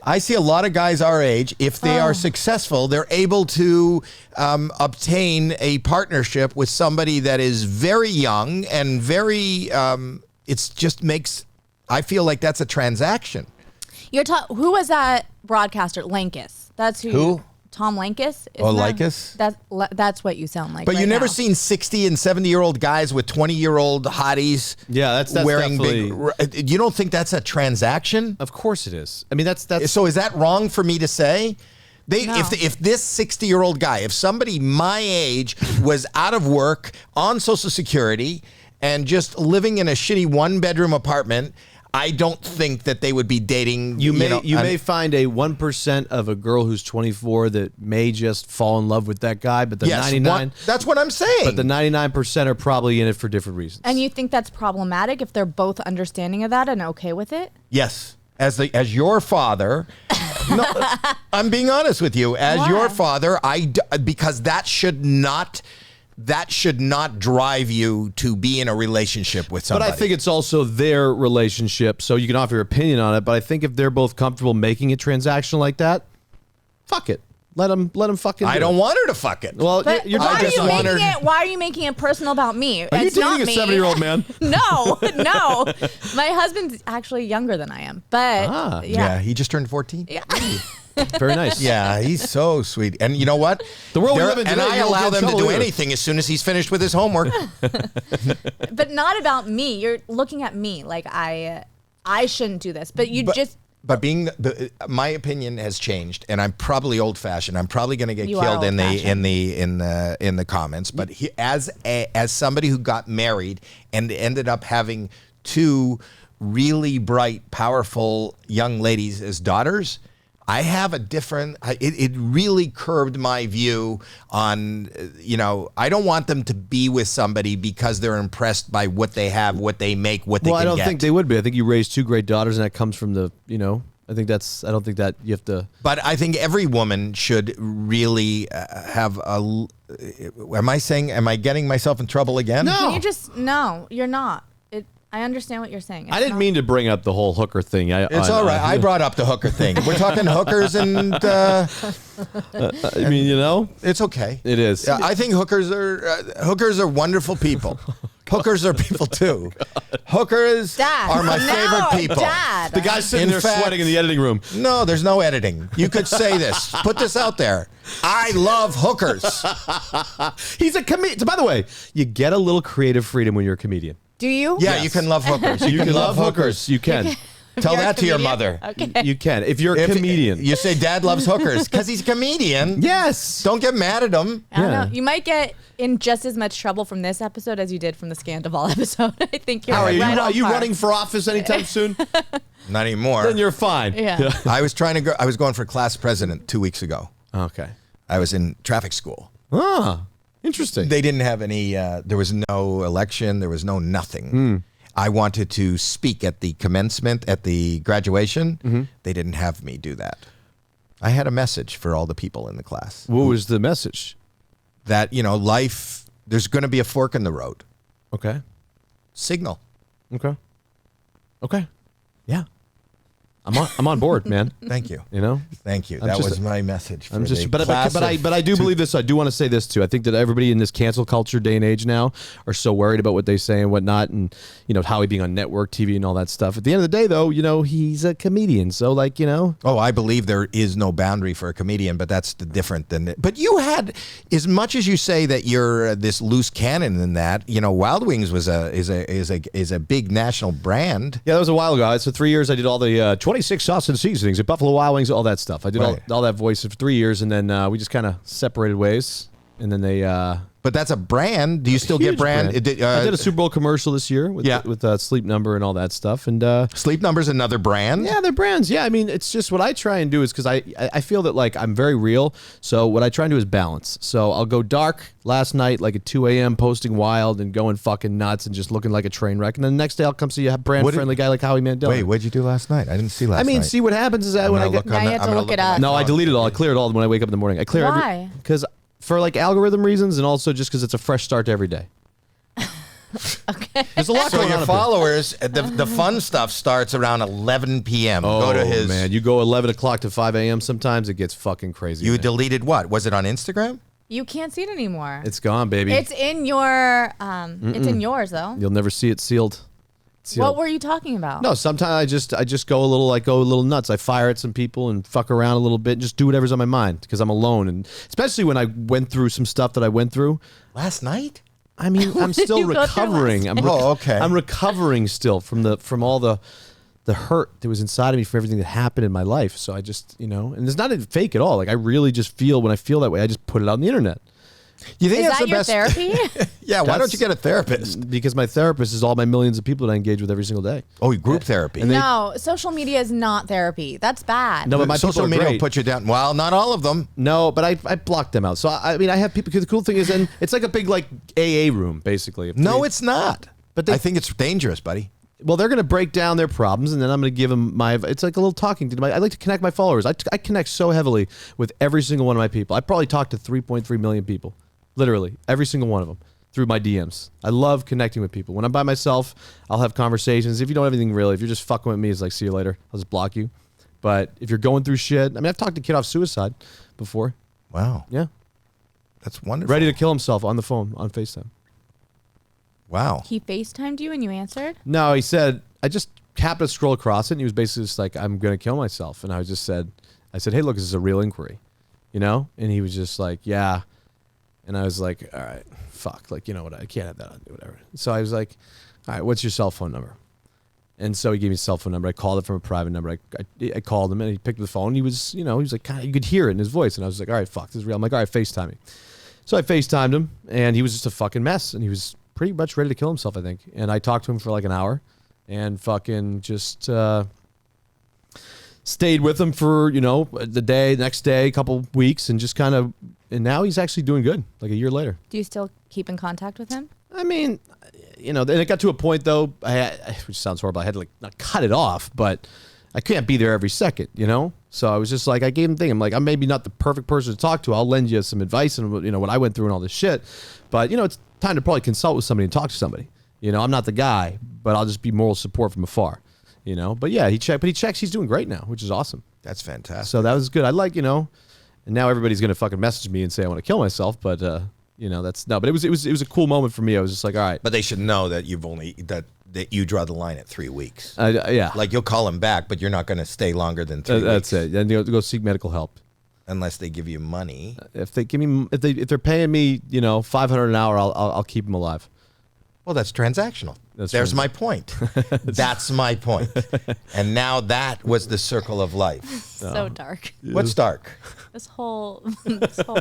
If they are successful, they're able to obtain a partnership with somebody that is very young and very, it's just makes, I feel like that's a transaction. Who was that broadcaster? Lankus. That's who? Tom Lankus? Lankus? That's what you sound like. But right you never now. seen 60 and 70-year-old guys with 20-year-old hotties. Yeah, that's wearing definitely. big. You don't think that's a transaction? Of course it is. I mean, that's. So is that wrong for me to say? No. If this 60-year-old guy, if somebody my age was out of work, on Social Security, and just living in a shitty one-bedroom apartment, I don't think that they would be dating. You may find a 1% of a girl who's 24 that may just fall in love with that guy, but the 99. That's what I'm saying. But the 99% are probably in it for different reasons. And you think that's problematic if they're both understanding of that and okay with it? Yes. As your father, no, I'm being honest with you. As Why? your father, because that should not drive you to be in a relationship with somebody. But I think it's also their relationship, so you can offer your opinion on it. But I think if they're both comfortable making a transaction like that, fuck it. Let them fucking. I don't want her to fuck it. Well, But you're why, not are just you want her. making it, why are you making it personal about me? Are you It's not dating a me. 70-year-old man? No. My husband's actually younger than I am. But Yeah, he just turned 14. Yeah. Very nice. Yeah, he's so sweet. And you know what? The world we live in and today, I you don't allow get in them to trouble do either. anything as soon as he's finished with his homework. But not about me. You're looking at me like I shouldn't do this. But But being my opinion has changed, and I'm probably old fashioned. I'm probably going to get You are killed in old-fashioned. the comments. But as somebody who got married and ended up having two really bright, powerful young ladies as daughters, I have a different. It really curbed my view on. I don't want them to be with somebody because they're impressed by what they have, what they make, what they can Well, I don't get. think they would be. I think you raised two great daughters, and that comes from the. I don't think that you have to. But I think every woman should really have a. Am I getting myself in trouble again? No. Can you just no, you're not. I understand what you're saying. I didn't mean to bring up the whole hooker thing. It's all right. I brought up the hooker thing. We're talking hookers, and I mean, it's okay. it is. Yeah, I think hookers are wonderful people. Hookers are people too. Hookers Dad, are my favorite people. Dad. The guy's sitting In there fact- sweating in the editing room. No, there's no editing. You could say this. Put this out there. I love hookers. He's a comedian. By the way, you get a little creative freedom when you're a comedian. Do you? Yeah, you can love hookers. You can love hookers. You can. Tell You're a that to your comedian? mother. Okay. You can. If you're a If comedian. You say Dad loves hookers because he's a comedian. Yes. Don't get mad at him. I don't Yeah. know. You might get in just as much trouble from this episode as you did from the Scandival episode. I think you're How are you? right Are on you par. running for office anytime soon? Not anymore. Then you're fine. Yeah. I was trying to go. I was going for class president 2 weeks ago. Okay. I was in traffic school. Ah, interesting. They didn't have any. There was no election. There was no nothing. I wanted to speak at the commencement, at the graduation. They didn't have me do that. I had a message for all the people in the class. What was the message? That, life, there's going to be a fork in the road. Okay. Signal. Okay. Okay. Yeah. I'm on board, man. Thank you. Thank you. I'm That just- was my message. For I'm just, the but class of I do believe this. I do want to say this too. I think that everybody in this cancel culture day and age now are so worried about what they say and whatnot, and Howie being on network TV and all that stuff. At the end of the day, though, he's a comedian, so Oh, I believe there is no boundary for a comedian, but that's different than it. But you had, as much as you say that you're this loose cannon in that, Wild Wings is a big national brand. Yeah, that was a while ago. So 3 years I did all the 26 sauce and seasonings at Buffalo Wild Wings, all that stuff. I did Right. all that voice for 3 years, and then we just kind of separated ways. And then they But that's a brand. Do you still get huge brand? I did a Super Bowl commercial this year with Yeah. Sleep Number and all that stuff. And Sleep Number's another brand. yeah, they're brands. Yeah, I mean, it's just what I try and do is because I feel that like I'm very real. So what I try and do is balance. So I'll go dark last night, like at 2 a.m., posting wild and going fucking nuts and just looking like a train wreck. And then the next day I'll come see a brand friendly guy like Howie Mandel. Wait, what'd you do last night? I didn't see last night. See what happens is that when I get Now you have to look it up. no, I delete it all. I clear it all when I wake up in the morning. I clear Why? because for like algorithm reasons and also just because it's a fresh start to every day. Okay. There's a lot So going your on up here. followers, the fun stuff starts around 11 p.m. Oh, Go to his. man, you go 11 o'clock to 5 a.m. sometimes, it gets fucking crazy. You man. deleted what? Was it on Instagram? You can't see it anymore. It's gone, baby. It's in your. It's in yours though. You'll never see it sealed. What were you talking about? No, sometimes I just go a little nuts. I fire at some people and fuck around a little bit and just do whatever's on my mind because I'm alone. And especially when I went through some stuff that I went through. Last night? I mean, I'm still you go through recovering. okay. I'm recovering still from all the hurt that was inside of me from everything that happened in my life. So I just, and it's not fake at all. Like I really just feel when I feel that way, I just put it out on the internet. You think Is that's that the your best? therapy? Yeah. Why don't That's- you get a therapist? Because my therapist is all my millions of people that I engage with every single day. Oh, group therapy. And they- No, social media is not therapy. That's bad. No, but my social people are media will great. put you down. Well, not all of them. No, but I blocked them out. So I mean, I have people. Cause the cool thing is, and it's like a big like AA room, basically. No, it's not. But they- I think it's dangerous, buddy. Well, they're going to break down their problems, and then I'm going to give them my. It's like a little talking to. I like to connect my followers. I connect so heavily with every single one of my people. I probably talk to 3.3 million people, literally every single one of them through my DMs. I love connecting with people. When I'm by myself, I'll have conversations. If you don't have anything really, if you're just fucking with me, it's like see you later. I'll just block you. But if you're going through shit, I mean, I've talked to a kid off suicide before. Wow. Yeah, That's wonderful. ready to kill himself on the phone on FaceTime. Wow. He FaceTimed you and you answered? No, he said, I just happened to scroll across it, and he was basically just like, I'm going to kill myself. And I said, hey, look, this is a real inquiry, And he was just like, yeah. And I was like, all right, fuck. Like, what, I can't have that on, whatever. So I was like, all right, what's your cell phone number? And so he gave me his cell phone number. I called it from a private number. I called him, and he picked up the phone. He was, he was like, kind of, you could hear it in his voice. And I was like, all right, fuck, this is real. I'm like, all right, FaceTime me. So I FaceTimed him, and he was just a fucking mess. And he was pretty much ready to kill himself, I think. And I talked to him for like an hour and fucking just stayed with him for, the next day, a couple weeks, and just kind of, and now he's actually doing good, like a year later. Do you still keep in contact with him? I mean, then it got to a point though, which sounds horrible, I had to like not cut it off, but I can't be there every second, So I was just like, I gave him a thing. I'm like, I'm maybe not the perfect person to talk to. I'll lend you some advice and what I went through and all this shit. But it's time to probably consult with somebody and talk to somebody, You know, I'm not the guy, but I'll just be moral support from afar. You know, but yeah, he checks. He's doing great now, which is awesome. That's fantastic. So that was good. I like, you know, and now everybody's gonna fucking message me and say I want to kill myself, but you know, that's no. But it was a cool moment for me. I was just like, all right. But they should know that that you draw the line at 3 weeks. Yeah. Like you'll call him back, but you're not going to stay longer than 3 weeks. That's it. And go seek medical help. Unless they give you money. If they're paying me, you know, $500 an hour, I'll keep them alive. Well, that's transactional. There's my point. That's my point. And now that was the circle of life. So dark. What's dark? This whole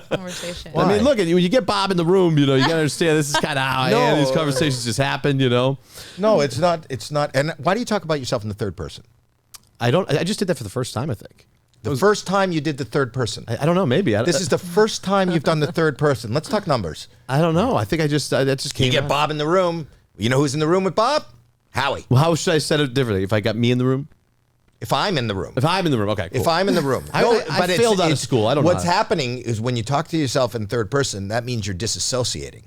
conversation. I mean, look at you. When you get Bob in the room, you know, you gotta understand this is kind of how I am. These conversations just happen, you know. No, it's not. It's not. And why do you talk about yourself in the third person? I don't. I just did that for the first time. I think. The first time you did the third person. I don't know. Maybe this is the first time you've done the third person. Let's talk numbers. I don't know. I think that just came. You get out. Bob in the room. You know who's in the room with Bob? Howie. Well, how should I set it differently? If I got me in the room? If I'm in the room. If I'm in the room, okay, cool. If I'm in the room. I failed out of school. I don't know. What's happening is when you talk to yourself in third person, that means you're disassociating.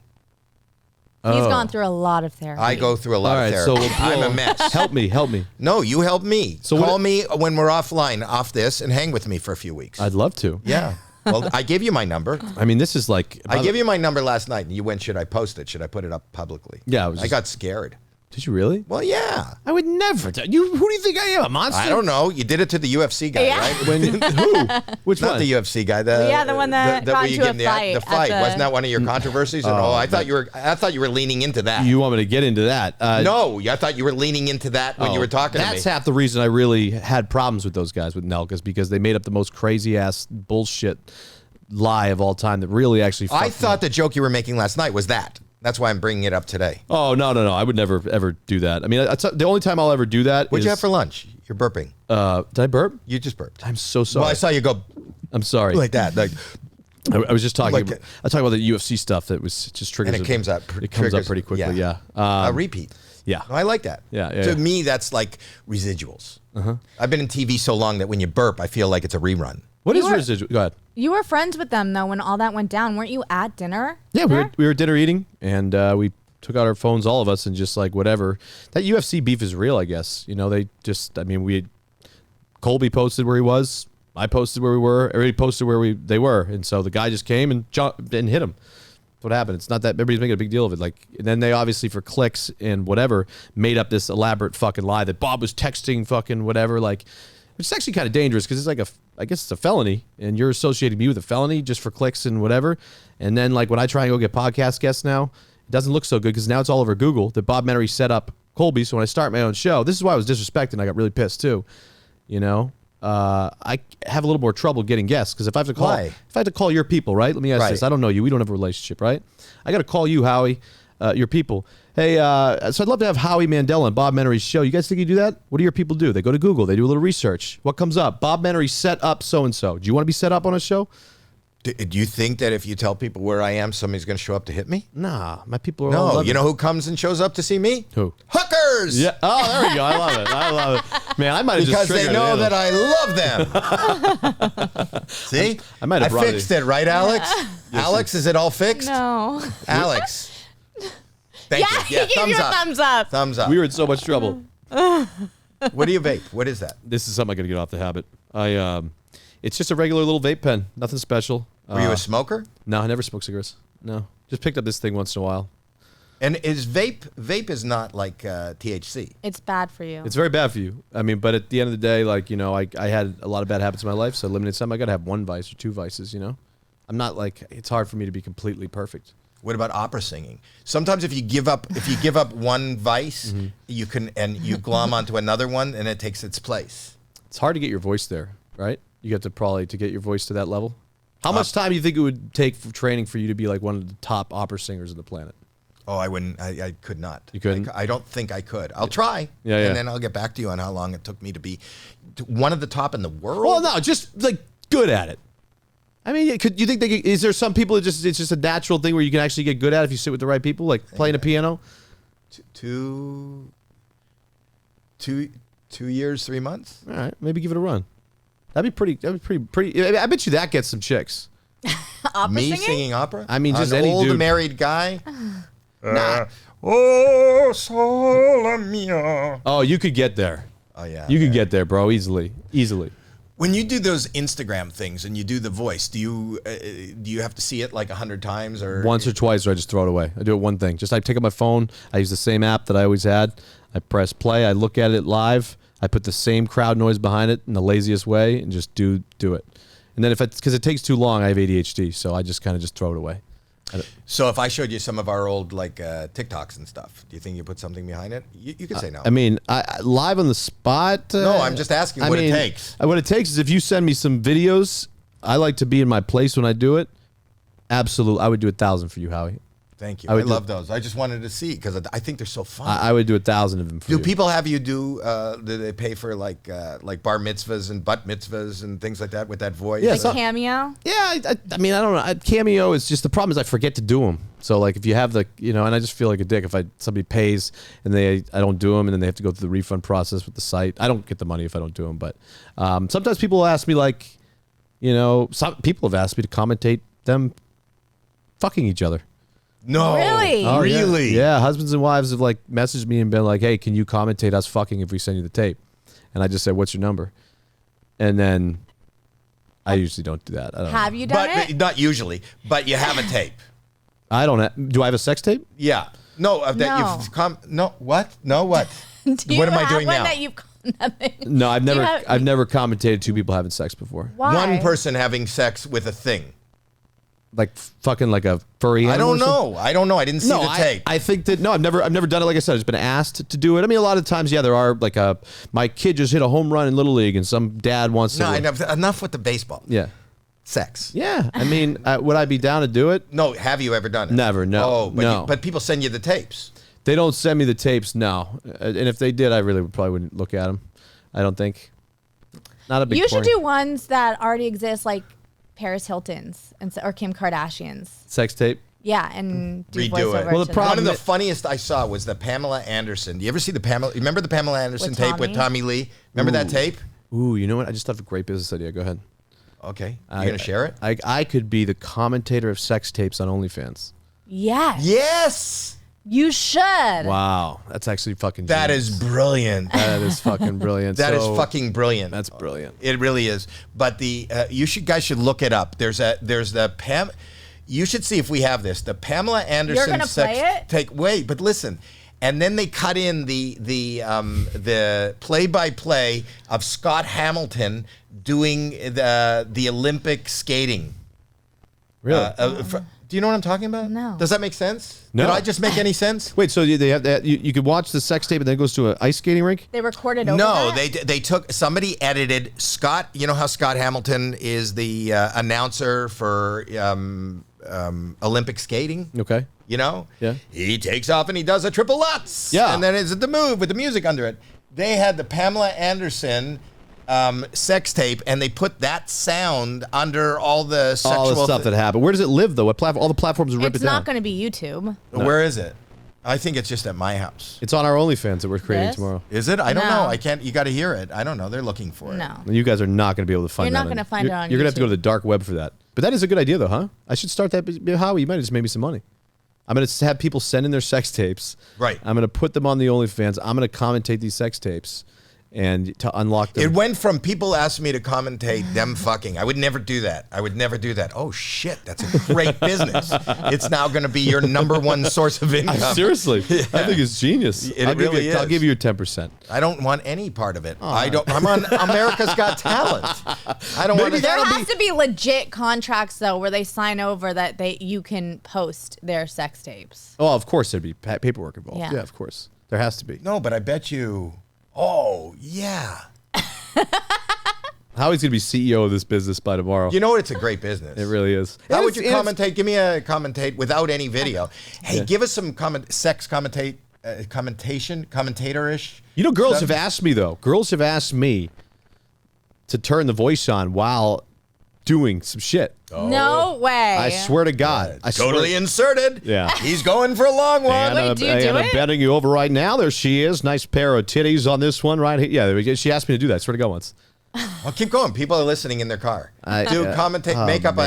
He's gone through a lot of therapy. I go through a lot of therapy. I'm a mess. Help me. No, you help me. So call me when we're offline, off this, and hang with me for a few weeks. I'd love to. Yeah. Well, I gave you my number. I mean, this is like... I gave you my number last night, and you went, should I post it? Should I put it up publicly? Yeah. I got scared. Did you really? Well, yeah. I would never. Who do you think I am? A monster? I don't know. You did it to the UFC guy, right? Who? Which Not one? the UFC guy. the one that got where you into a give him fight the fight. at the- Wasn't that one of your controversies? I thought you were leaning into that. You want me to get into that? No, I thought you were leaning into that when you were talking to me. That's half the reason I really had problems with those guys with Nelk is because they made up the most crazy ass bullshit lie of all time that really actually. I thought the joke you were making last night was that. That's why I'm bringing it up today. Oh no! I would never ever do that. I mean, the only time I'll ever do that. What'd you have for lunch? You're burping. Did I burp? You just burped. I'm so sorry. Well, I saw you go. I'm sorry. Like that. Like I was just talking. Like I was talking about the UFC stuff that was just triggers. and it comes up. It comes up pretty quickly. Yeah. A repeat. Yeah. No, I like that. Yeah. To me, that's like residuals. I've been in TV so long that when you burp, I feel like it's a rerun. What is residual? Go ahead. You were friends with them though when all that went down. Weren't you at dinner? Yeah, we were dinner eating, and we took out our phones, all of us, and just like whatever. That UFC beef is real, I guess. You know, they just. I mean, Colby posted where he was. I posted where we were. Everybody posted where they were, and so the guy just came and hit him. That's what happened. It's not that everybody's making a big deal of it. Like, and then they obviously for clicks and whatever made up this elaborate fucking lie that Bob was texting fucking whatever. Like, which is actually kind of dangerous because it's like I guess it's a felony, and you're associating me with a felony just for clicks and whatever. And then like when I try and go get podcast guests now, it doesn't look so good because now it's all over Google that Bob Menery set up Colby. So when I start my own show, this is why I was disrespected and I got really pissed too. You know, I have a little more trouble getting guests because if I have to call your people, right? Let me ask this. I don't know you. We don't have a relationship, right? I got to call you, Howie, your people. Hey, so I'd love to have Howie Mandel on Bob Menery's show. You guys think you do that? What do your people do? They go to Google. They do a little research. What comes up? Bob Menery set up so-and-so. Do you want to be set up on a show? Do you think that if you tell people where I am, somebody's going to show up to hit me? Nah, my people are all No, you know who comes and shows up to see me? Who? Hookers! Yeah. Oh, there we go. I love it. Man, I might have because just they triggered know it. that I love them. See? I might have brought fixed it, right, Alex? Alex, is it all fixed? No. Alex. Thank you. Yeah, give your thumbs up. Thumbs up. We were in so much trouble. What do you vape? What is that? This is something I got to get off the habit. It's just a regular little vape pen. Nothing special. Were you a smoker? No, I never smoked cigarettes. No. Just picked up this thing once in a while. And is vape is not like THC. It's bad for you. It's very bad for you. I mean, but at the end of the day, like, you know, I had a lot of bad habits in my life, so I eliminated some. I got to have one vice or two vices, you know? I'm not like, it's hard for me to be completely perfect. What about opera singing? Sometimes if you give up one vice, you glom onto another one and it takes its place. It's hard to get your voice there, right? You have to probably to get your voice to that level. How much time do you think it would take for training for you to be like one of the top opera singers on the planet? Oh, I wouldn't. I could not. You couldn't? I don't think I could. I'll try. Yeah. And then I'll get back to you on how long it took me to be one of the top in the world. Well, no, just like good at it. I mean, you think is there some people that it's just a natural thing where you can actually get good at it if you sit with the right people, like playing a piano? 2 years, 3 months. All right, maybe give it a run. That'd be pretty. I bet you that gets some chicks. Opera Me singing? singing opera? I mean, just an any old dude. married guy. Nah. Oh, sola mia. Oh, you could get there. Oh, yeah. You could get there, bro, easily. When you do those Instagram things and you do the voice, do you have to see it like 100 times or Once or twice, or I just throw it away. I do it one thing. Just I take out my phone. I use the same app that I always had. I press play. I look at it live. I put the same crowd noise behind it in the laziest way and just do it. And then because it takes too long, I have ADHD, so I just kind of just throw it away. So if I showed you some of our old like TikToks and stuff, do you think you put something behind it? You could say no. I mean, I live on the spot. No, I'm just asking what it takes. What it takes is if you send me some videos, I like to be in my place when I do it. Absolutely. I would do 1,000 for you, Howie. Thank you. I love those. I just wanted to see because I think they're so fun. I would do 1,000 of them for you. Do people have you do they pay for like bar mitzvahs and bat mitzvahs and things like that with that voice? Yeah, Like Cameo? Yeah, I mean, I don't know. Cameo is just the problem is I forget to do them. So like if you have and I just feel like a dick if somebody pays and I don't do them and then they have to go through the refund process with the site. I don't get the money if I don't do them, but sometimes people will ask me like, some people have asked me to commentate them fucking each other. No. Really? Oh, really? Yeah, husbands and wives have like messaged me and been like, "Hey, can you commentate us fucking if we send you the tape?" And I just said, "What's your number?" And then I usually don't do that. I don't Have know. you done But it? not usually. But you have a tape. I don't. Do I have a sex tape? Yeah. No. That No. you've no. What? No. What? Do you What am I have doing one now? That you've nothing? No, I've never. have- I've never commentated two people having sex before. Why? One person having sex with a thing. Like fucking like a furry I animal. don't or something? know. I don't know. I didn't see the tape. I think that I've never done it. Like I said, I've just been asked to do it. I mean, a lot of times, yeah, there are like my kid just hit a home run in Little League, and some dad wants to. No, enough with the baseball. Yeah, Sex. yeah. I mean, would I be down to do it? No, have you ever done it? Never, no, Oh, but no. but people send you the tapes. They don't send me the tapes, no. And if they did, I really probably wouldn't look at them. I don't think. Not a big. You should porn. do ones that already exist, like Paris Hilton's or Kim Kardashian's. Sex tape. Yeah, and do Redo voiceover. it. Well, the to problem- One them. of the funniest I saw was the Pamela Anderson. Do you ever see the Pamela? You remember the Pamela Anderson With tape with Tommy? Tommy Lee? Remember that tape? Ooh, you know what? I just thought of a great business idea. Go ahead. Okay. You gonna share it? I could be the commentator of sex tapes on OnlyFans. Yes. Yes. You should. Wow, that's actually fucking. That genius. is brilliant. That is fucking brilliant. That is So, fucking brilliant. That's brilliant. It really is. But the guys should look it up. There's the Pam. You should see if we have this. The Pamela Anderson gonna sex play it? take. Wait, but listen. And then they cut in the play-by-play of Scott Hamilton doing the Olympic skating. Really? Do you know what I'm talking about? No. Does that make sense? No. Did I just make any sense? Wait, so they have that? You could watch the sex tape and then it goes to an ice skating rink? They recorded over No, that? they took somebody edited Scott. You know how Scott Hamilton is the announcer for Olympic skating. Okay. You know, Yeah. He takes off and he does a triple Lutz. Yeah. and then it's the move with the music under it. They had the Pamela Anderson sex tape, and they put that sound under all the sexual All the stuff that happened. Where does it live though? What platform? All the platforms rip It's it down. not going to be YouTube. Where is it? I think it's just at my house. It's on our OnlyFans that we're creating This? tomorrow. Is it? I don't No. know. I can't. You got to hear it. I don't know. They're looking for it. No. You guys are not going to be able to find You're that. not gonna find it on You're going to have to go YouTube. to the dark web for that. But that is a good idea though, huh? I should start that. Howie, you might have just made me some money. I'm going to have people send in their sex tapes. Right. I'm going to put them on the OnlyFans. I'm going to commentate these sex tapes and to unlock them. It went from people asking me to commentate them fucking. I would never do that. I would never do that. Oh shit, that's a great business. It's now going to be your number one source of income. Seriously, I think it's genius. It I'll give really you, I'll is. give you your 10%. I don't want any part of it. I don't. I'm on America's Got Talent. I don't want to. There has to be legit contracts though, where they sign over that you can post their sex tapes. Oh, of course there'd be paperwork involved. Yeah. Yeah, of course there has to be. No, but I bet you. Oh yeah. Howie's gonna be CEO of this business by tomorrow. You know what? It's a great business. It really is. How And would you it's- and commentate? Give me a commentate without any video. Hey, give us some commentator-ish. You know, girls stuff. have asked me though. Girls have asked me to turn the voice on while doing some shit. No way. I swear to God. I Totally swear. inserted. Yeah. He's going for a long one. Wait, do you do Anna it? betting you over right now. There she is. Nice pair of titties on this one right here. Yeah, there we go. She asked me to do that. I swear to God once. Well, keep going. People are listening in their car. Commentate. Make up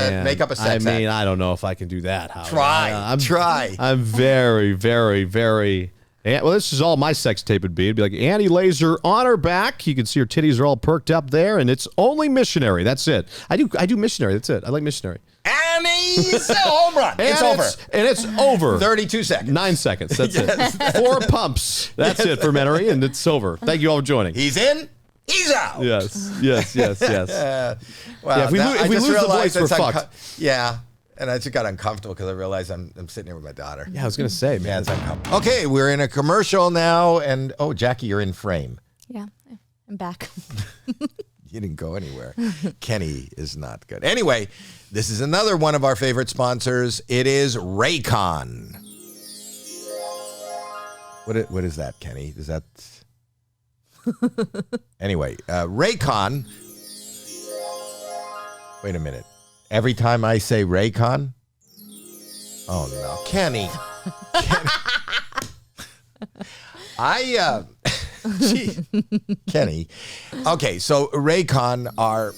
a sex I mean, act. I don't know if I can do that. Howard. Try. I'm very, very, very. Well, this is all my sex tape would be. It'd be like Annie lays her on her back. You can see her titties are all perked up there, and it's only missionary. That's it. I do missionary. That's it. I like missionary. Annie's home run. It's over. And it's over. 32 seconds. 9 seconds. That's it. 4 pumps. That's it for Menery, and it's over. Thank you all for joining. He's in. He's out. Yes. Wow. Yeah, if we lose the voice, we're fucked. Yeah. And I just got uncomfortable because I realized I'm sitting here with my daughter. Yeah, I was going to say, man. Yeah, it's uncomfortable. Okay, we're in a commercial now. And, Jackie, you're in frame. Yeah, I'm back. You didn't go anywhere. Kenny is not good. Anyway, this is another one of our favorite sponsors. It is Raycon. What is that, Kenny? Is that... Anyway, Raycon. Wait a minute. Every time I say Raycon? Oh, no. Kenny. Kenny. Okay, so Raycon are...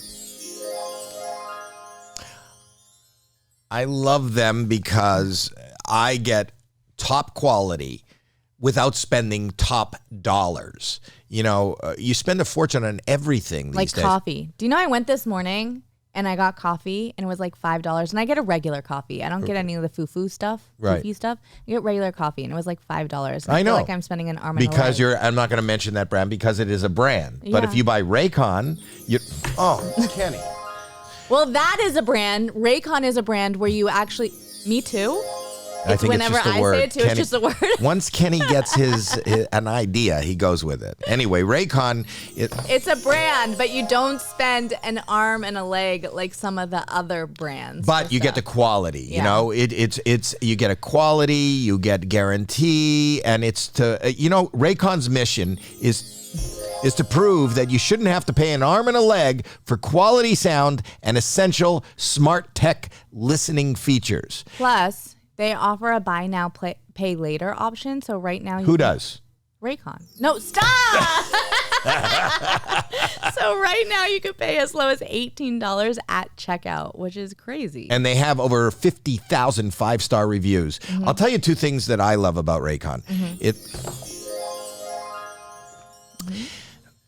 I love them because I get top quality without spending top dollars. You spend a fortune on everything these days. Like coffee. Do you know I went this morning and I got coffee and it was like $5, and I get a regular coffee. I don't get any of the foo-foo stuff. Right. Foofy stuff. I get regular coffee and it was like $5. I know. feel like I'm spending an arm and because a leg. I'm not going to mention that brand because it is a brand. But if you buy Raycon, Kenny. Well, that is a brand. Raycon is a brand where you actually... Me too? I think whenever it's just a I word. say it too, Kenny, it's just a word. Once Kenny gets an idea, he goes with it. Anyway, Raycon. It's a brand, but you don't spend an arm and a leg like some of the other brands. But you get the quality. Yeah. It's you get a quality, you get guarantee, and it's to Raycon's mission is to prove that you shouldn't have to pay an arm and a leg for quality sound and essential smart tech listening features. Plus, they offer a buy now, pay later option. So right now, Who does? Raycon. No, stop! So right now you can pay as low as $18 at checkout, which is crazy. And they have over 50,000 5-star reviews. Mm-hmm. I'll tell you 2 things that I love about Raycon.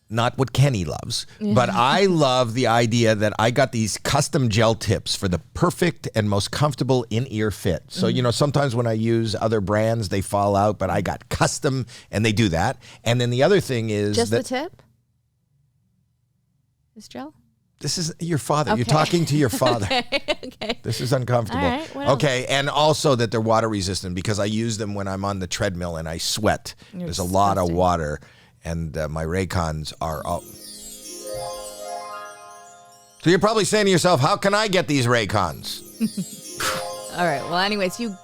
Not what Kenny loves, but I love the idea that I got these custom gel tips for the perfect and most comfortable in-ear fit. So, sometimes when I use other brands, they fall out, but I got custom and they do that. And then the other thing is Just that... the tip? This gel? This is your father. Okay. You're talking to your father. Okay. This is uncomfortable. All right, what else? Okay, and also that they're water resistant because I use them when I'm on the treadmill and I sweat. There's a lot of water, and my Raycons are up. So you're probably saying to yourself, how can I get these Raycons? All right. Well, anyways, you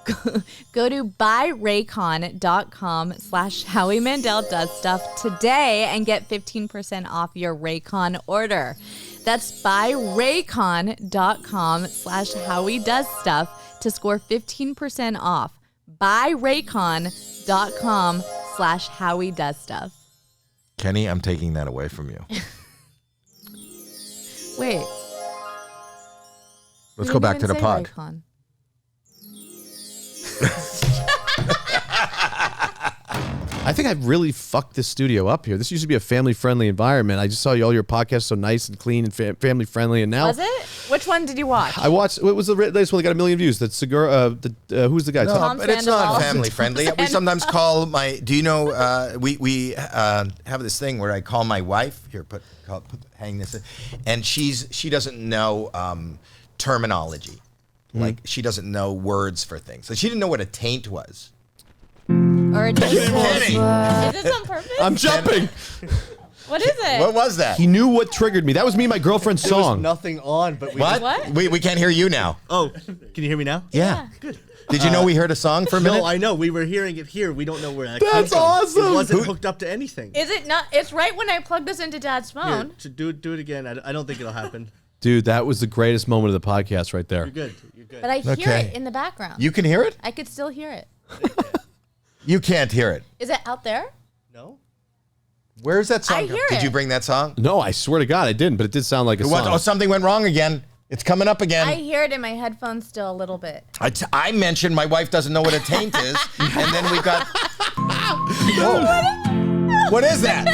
go to buyraycon.com/Howie Mandel does stuff today and get 15% off your Raycon order. That's buyraycon.com/Howie does stuff to score 15% off. Buyraycon.com/Howie does stuff. Kenny, I'm taking that away from you. Wait. Let's go back to the pod. Raycon. I think I've really fucked this studio up here. This used to be a family-friendly environment. I just saw all your podcasts so nice and clean and family-friendly, and now... Was it? Which one did you watch? I watched... What was the latest one that got 1 million views? That's Segura... who's the guy? No, but it's not family friendly. We sometimes call my... Do you know... we have this thing where I call my wife. Here, hang this in. And she doesn't know terminology. Like, she doesn't know words for things. So she didn't know what a taint was. Or a Kenny. Is this on purpose? I'm jumping! What is it? What was that? He knew what triggered me. That was me and my girlfriend's There was song. nothing on, but we What? We can't hear you now. Oh, can you hear me now? Yeah. Good. Did you know we heard a song for a minute? No, I know. We were hearing it here. We don't know where that came That's from. awesome. It wasn't hooked up to anything. Is it not? It's right when I plug this into Dad's phone. Here, to do it again. I don't think it'll happen. Dude, that was the greatest moment of the podcast right there. You're good. You're good. But I hear Okay. it in the background. You can hear it? I could still hear it. You can't hear it. Is it out there? No? Where's that song? I hear Did you it. bring that song? No, I swear to God, I didn't, but it did sound like a song. Oh, something went wrong again. It's coming up again. I hear it in my headphones still a little bit. I mentioned my wife doesn't know what a taint is, and then we got. Whoa. What is that?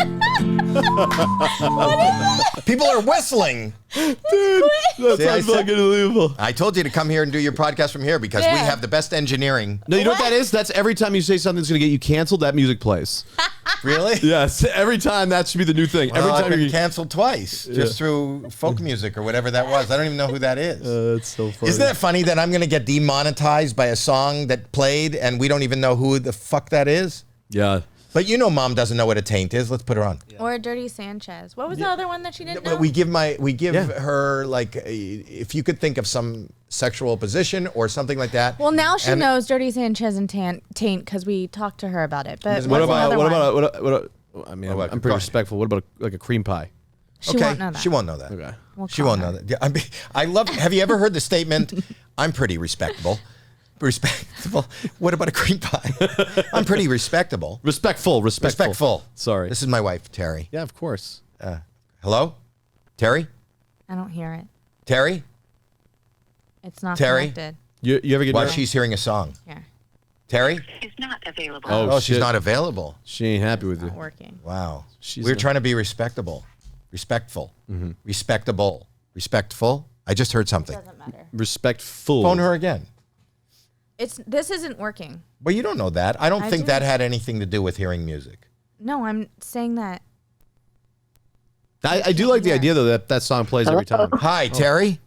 People are whistling. Dude, See, I that's said- fucking unbelievable. I told you to come here and do your podcast from here because we Yeah. have the best engineering. No, you know what that is? That's every time you say something that's going to get you canceled, that music plays. Really? Yes, every time that should be the new thing. Well, Every I've time been you canceled twice just through folk music or whatever that was. I don't even know who that is. That's so funny. Isn't that funny that I'm going to get demonetized by a song that played and we don't even know who the fuck that is? Yeah. But you know Mom doesn't know what a taint is. Let's put her on. Or Dirty Sanchez. What was the other one that she didn't know? But we give her like if you could think of some sexual position or something like that. Well, now she And- knows Dirty Sanchez and taint because we talked to her about it. But What what's about, another what one? about, I mean, What? I'm Go pretty ahead. respectful. What about like a cream pie? She won't know that. She won't know that. Okay. We'll She call won't her. know that. Yeah, I mean, I love. Have you ever heard the statement? I'm pretty respectable. Respectable. What about a cream pie? I'm pretty respectable. Respectful. Respectful. Sorry. This is my wife, Terry. Yeah, of course. Hello, Terry. I don't hear it. Terry. It's not Terry? connected. You ever get While nervous? she's hearing a song. Here. Terry. Is not available. Oh, she's shit. not available. She ain't happy with you. Not working. Wow. She's We're not- trying to be respectable, respectful, respectable, respectful. I just heard something. Doesn't matter. Respectful. Phone her again. This isn't working. Well, you don't know that. I don't I think do. that had anything to do with hearing music. No, I'm saying that. I do like the idea though that song plays every time. Hi, Terry.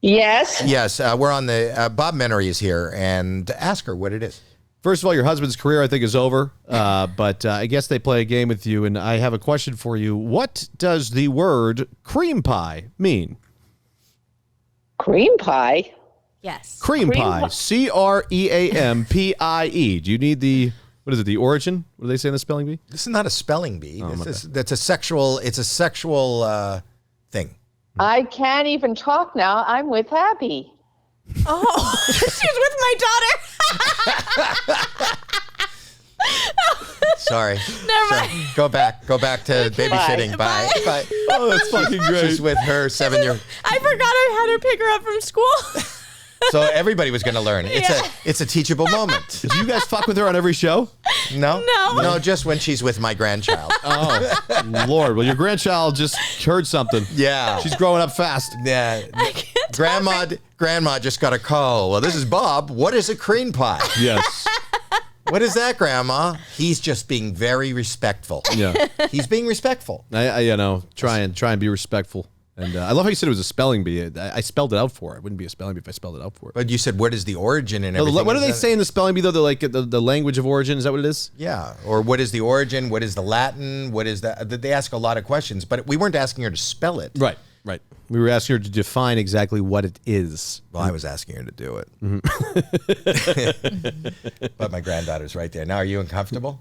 Yes. Yes, we're on the. Bob Menery is here, and ask her what it is. First of all, your husband's career I think is over, but I guess they play a game with you, and I have a question for you. What does the word cream pie mean? Cream pie. Yes. Cream Cream pie. pie. CREAMPIE. Do you need the what is it? The origin? What do they say in the spelling bee? This is not a spelling bee. That's a sexual. It's a sexual thing. I can't even talk now. I'm with Happy. Oh, she's with my daughter. Sorry. Never mind. Go back to babysitting. Bye. Bye. Oh, that's fucking great. She's with her 7-year. I forgot I had her pick her up from school. So everybody was going to learn. It's a teachable moment. Do you guys fuck with her on every show? No? No. No, just when she's with my grandchild. Oh, Lord. Well, your grandchild just heard something. Yeah. She's growing up fast. Yeah. I can't Grandma just got a call. Well, this is Bob. What is a cream pie? Yes. What is that, Grandma? He's just being very respectful. Yeah. He's being respectful. I try and be respectful. And I love how you said it was a spelling bee. I spelled it out for her. It wouldn't be a spelling bee if I spelled it out for her. But you said, what is the origin and No, everything? what do Is they that- say in the spelling bee, though? They're like the language of origin. Is that what it is? Yeah. Or what is the origin? What is the Latin? What is that? They ask a lot of questions, but we weren't asking her to spell it. Right. We were asking her to define exactly what it is. Well, I was asking her to do it. But my granddaughter's right there. Now, are you uncomfortable?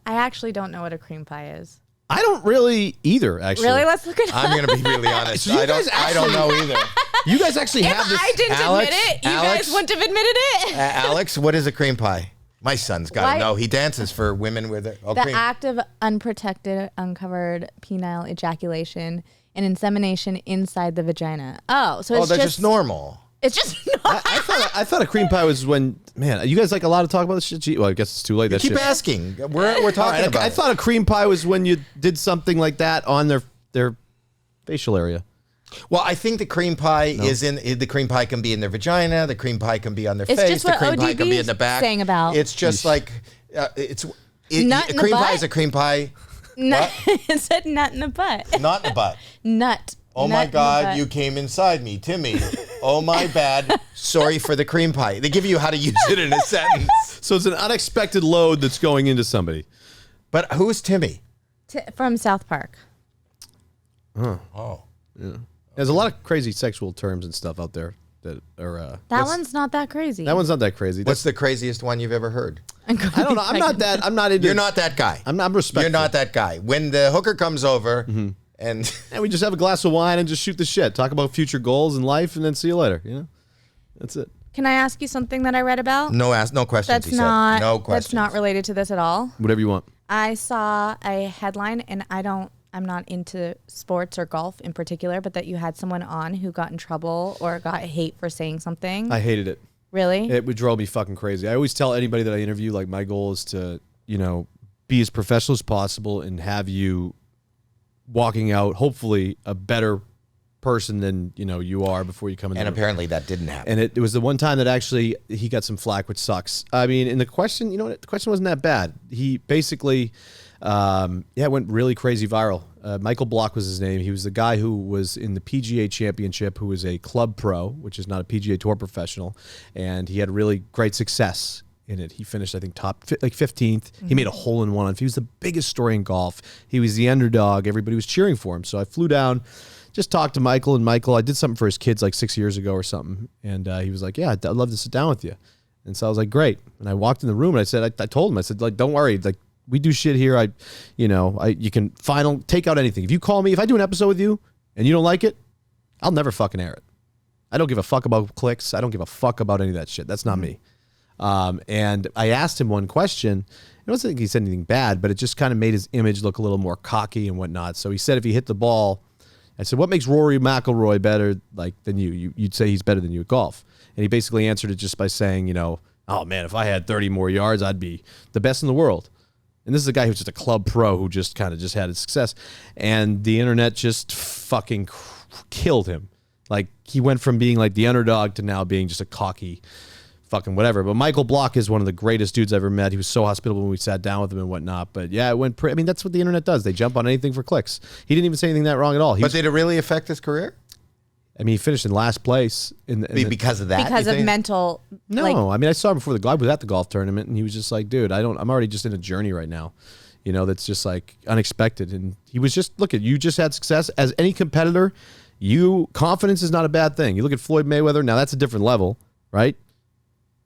I actually don't know what a cream pie is. I don't really either, actually. Really? Let's look it up. I'm going to be really honest. So you I guys don't know either. You guys actually If have this. I didn't Alex? admit it, you Alex? guys wouldn't have admitted it. Alex, what is a cream pie? My son's got Why- to know. He dances for women with it. Oh, The cream. act of unprotected, uncovered penile ejaculation and insemination inside the vagina. Oh, so it's that's just normal. It's just not. I thought a cream pie was when, man, you guys like allowed to talk about this shit? Gee, well, I guess it's too late. That Keep shit. asking. We're talking All right, about I it. thought a cream pie was when you did something like that on their facial area. Well, I think the cream pie the cream pie can be in their vagina. The cream pie can be on their It's face. just The what cream pie can be ODB in the back. saying about. It's just like Nut a in the cream pie butt? is a cream pie. Nut. It said nut in the butt. Not in the butt. Nut. Oh Nut my in the God, butt. you came inside me, Timmy. Oh my bad. Sorry for the cream pie. They give you how to use it in a sentence. So it's an unexpected load that's going into somebody. But who's Timmy? From South Park. Oh. There's a lot of crazy sexual terms and stuff out there that are. That one's not that crazy. That one's not that crazy. What's the craziest one you've ever heard? I don't know. I'm not that. I'm not into. You're not that guy. I'm respectful. You're not that guy. When the hooker comes over and And we just have a glass of wine and just shoot the shit. Talk about future goals in life, and then see you later. You know, that's it. Can I ask you something that I read about? no questions. That's he not. said. No questions. That's not related to this at all. Whatever you want. I saw a headline, and I'm not into sports or golf in particular, but that you had someone on who got in trouble or got hate for saying something. I hated it. Really? It would drove me fucking crazy. I always tell anybody that I interview, like, my goal is to, be as professional as possible and have you walking out, hopefully, a better person than, you are before you come in. And apparently that didn't happen. And it was the one time that actually he got some flack, which sucks. I mean, in the question, the question wasn't that bad. He basically, it went really crazy viral. Michael Block was his name. He was the guy who was in the PGA Championship, who was a club pro, which is not a PGA Tour professional, and he had really great success in it. He finished, I think, top 15th. He made a hole-in-one. He was the biggest story in golf. He was the underdog. Everybody was cheering for him. So I flew down, just talked to Michael, and Michael, I did something for his kids like 6 years ago or something, and he was like, yeah, I'd love to sit down with you. And so I was like, great. And I walked in the room, and I said, I told him, I said, like, don't worry, like, we do shit here. You can take out anything. If you call me, if I do an episode with you and you don't like it, I'll never fucking air it. I don't give a fuck about clicks. I don't give a fuck about any of that shit. That's not me. And I asked him one question. I don't think he said anything bad, but it just kind of made his image look a little more cocky and whatnot. So he said if he hit the ball, I said, what makes Rory McIlroy better than you? You'd say he's better than you at golf. And he basically answered it just by saying, oh man, if I had 30 more yards, I'd be the best in the world. And this is a guy who's just a club pro who just kind of just had his success. And the internet just fucking killed him. Like, he went from being like the underdog to now being just a cocky fucking whatever. But Michael Block is one of the greatest dudes I've ever met. He was so hospitable when we sat down with him and whatnot. But yeah, it went I mean, that's what the internet does. They jump on anything for clicks. He didn't even say anything that wrong at all. But did it really affect his career? I mean, he finished in last place. Because of that? Because of mental... No, I mean, I saw him before I was at the golf tournament, and he was just like, dude, I'm already just in a journey right now. That's just like unexpected. And he was just, look, you just had success. As any competitor, confidence is not a bad thing. You look at Floyd Mayweather, now that's a different level, right?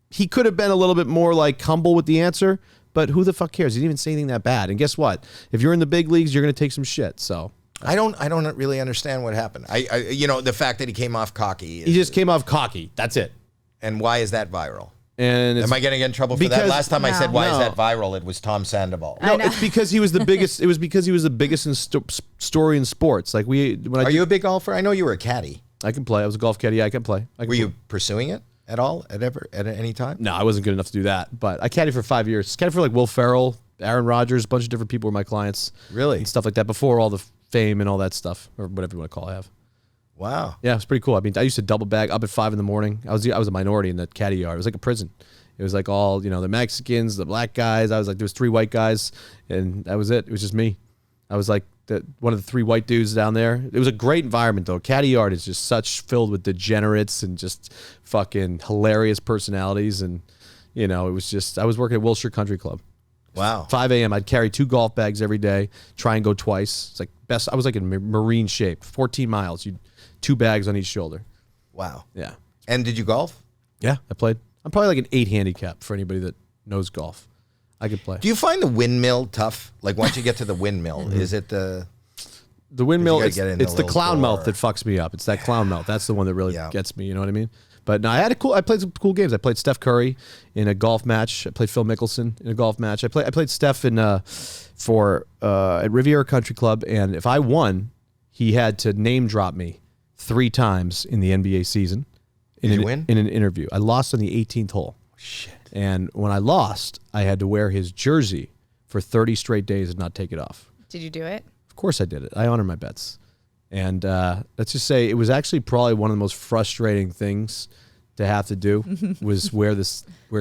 He could have been a little bit more like humble with the answer, but who the fuck cares? He didn't even say anything that bad. And guess what? If you're in the big leagues, you're going to take some shit, so... I don't really understand what happened. The fact that he came off cocky. He just came off cocky. That's it. And why is that viral? And am I going to get in trouble for that? Last time I said why is that viral, it was Tom Sandoval. No, it's because he was the biggest. It was because he was the biggest in story in sports. Like Are you a big golfer? I know you were a caddy. I can play. I was a golf caddy. Yeah, I can play. Were you pursuing it at all at any time? No, I wasn't good enough to do that. But I caddied for 5 years. Caddied for like Will Ferrell, Aaron Rodgers, a bunch of different people were my clients. Really? And stuff like that before all the fame and all that stuff, or whatever you want to call it. I have. Wow. Yeah, it's pretty cool. I mean, I used to double bag up at 5 a.m. I was a minority in that caddy yard. It was like a prison. It was like all, the Mexicans, the black guys. I was like, there was 3 white guys, and that was it. It was just me. I was like one of the 3 white dudes down there. It was a great environment, though. Caddy yard is just filled with degenerates and just fucking hilarious personalities. And, it was just, I was working at Wilshire Country Club. Wow. 5 a.m. I'd carry 2 golf bags every day, try and go twice. It's like best. I was like in marine shape. 14 miles. 2 bags on each shoulder. Wow. Yeah. And did you golf? Yeah, I played. I'm probably like an 8 handicap for anybody that knows golf. I could play. Do you find the windmill tough? Like once you get to the windmill, is it the windmill? It's the clown mouth that fucks me up. It's that clown mouth. That's the one that really gets me. You know what I mean? But no, I played some cool games. I played Steph Curry in a golf match. I played Phil Mickelson in a golf match. I played Steph at Riviera Country Club, and if I won, he had to name drop me 3 times in the NBA season. Did you win? In an interview. I lost on the 18th hole. Shit. And when I lost, I had to wear his jersey for 30 straight days and not take it off. Did you do it? Of course I did it. I honor my bets. And let's just say it was actually probably one of the most frustrating things to have to do was wear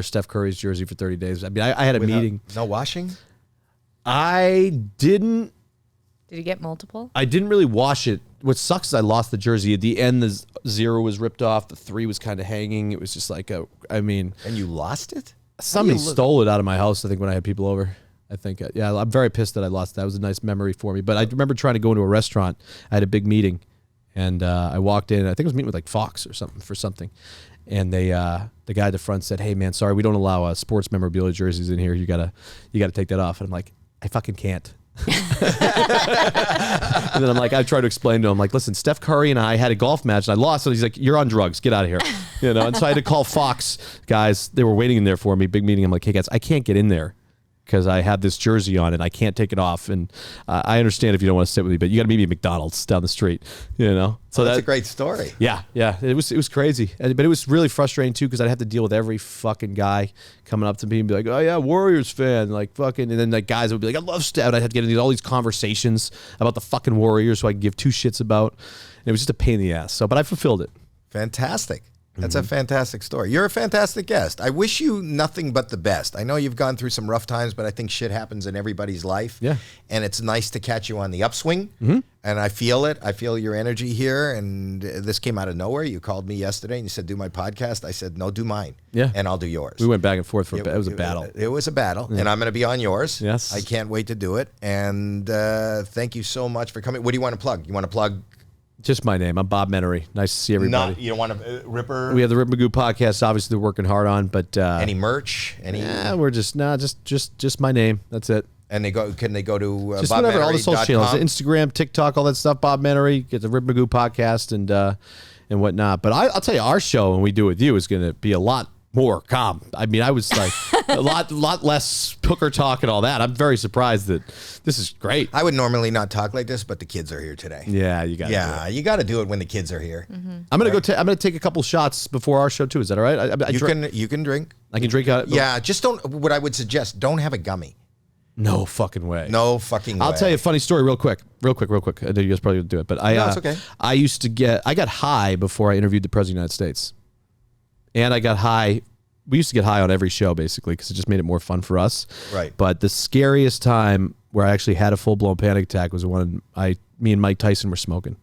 Steph Curry's jersey for 30 days. I mean, I had a meeting. No washing? I didn't. Did you get multiple? I didn't really wash it. What sucks is I lost the jersey. At the end, the 0 was ripped off. The 3 was kind of hanging. It was just like And you lost it? Somebody stole it out of my house, I think, when I had people over. I think, yeah, I'm very pissed that I lost that. It was a nice memory for me. But I remember trying to go into a restaurant. I had a big meeting, and I walked in. I think I was meeting with like Fox or something. And the guy at the front said, "Hey man, sorry, we don't allow sports memorabilia jerseys in here. You gotta take that off." And I'm like, I fucking can't. And then I tried to explain to him, like, listen, Steph Curry and I had a golf match and I lost. So he's like, you're on drugs. Get out of here. And so I had to call Fox guys. They were waiting in there for me. Big meeting. I'm like, hey guys, I can't get in there because I have this jersey on and I can't take it off. And I understand if you don't want to sit with me, but you got to meet me at McDonald's down the street, you know? So that's a great story. Yeah. It was crazy. But it was really frustrating too, because I'd have to deal with every fucking guy coming up to me and be like, oh yeah, Warriors fan. Like fucking, and then like guys would be like, I love Steph. I'd have to get into all these conversations about the fucking Warriors who I could give two shits about. And it was just a pain in the ass. So, but I fulfilled it. Fantastic. That's a fantastic story. You're a fantastic guest. I wish you nothing but the best. I know you've gone through some rough times, but I think shit happens in everybody's life. Yeah. And it's nice to catch you on the upswing. And I feel it. I feel your energy here. And this came out of nowhere. You called me yesterday and you said, do my podcast. I said, no, do mine. Yeah. And I'll do yours. We went back and forth for it was a battle. It was a battle. And I'm going to be on yours. Yes. I can't wait to do it. And thank you so much for coming. What do you want to plug? You want to plug? Just my name. I'm Bob Menery. Nice to see everybody. You don't want to Ripper? We have the Rip Magoo podcast. Obviously, they're working hard on, but any merch? We're just my name. That's it. And can they go to just whatever, all the social channels, Instagram, TikTok, all that stuff. Bob Menery, get the Rip Magoo podcast and whatnot. But I'll tell you, our show when we do it with you is going to be a lot more calm. I mean, I was like a lot less hooker talk and all that. I'm very surprised that this is great. I would normally not talk like this, but the kids are here today. Yeah, you got. Yeah, you got to do it when the kids are here. I'm gonna I'm gonna take a couple shots before our show too. Is that all right? You can drink. I can drink out. Yeah, just don't. What I would suggest, don't have a gummy. No fucking way. No fucking way. I'll tell you a funny story real quick. I know you guys probably would do it, but it's okay. I got high before I interviewed the President of the United States. And I got high. We used to get high on every show, basically, because it just made it more fun for us. Right. But the scariest time where I actually had a full-blown panic attack was when me and Mike Tyson were smoking.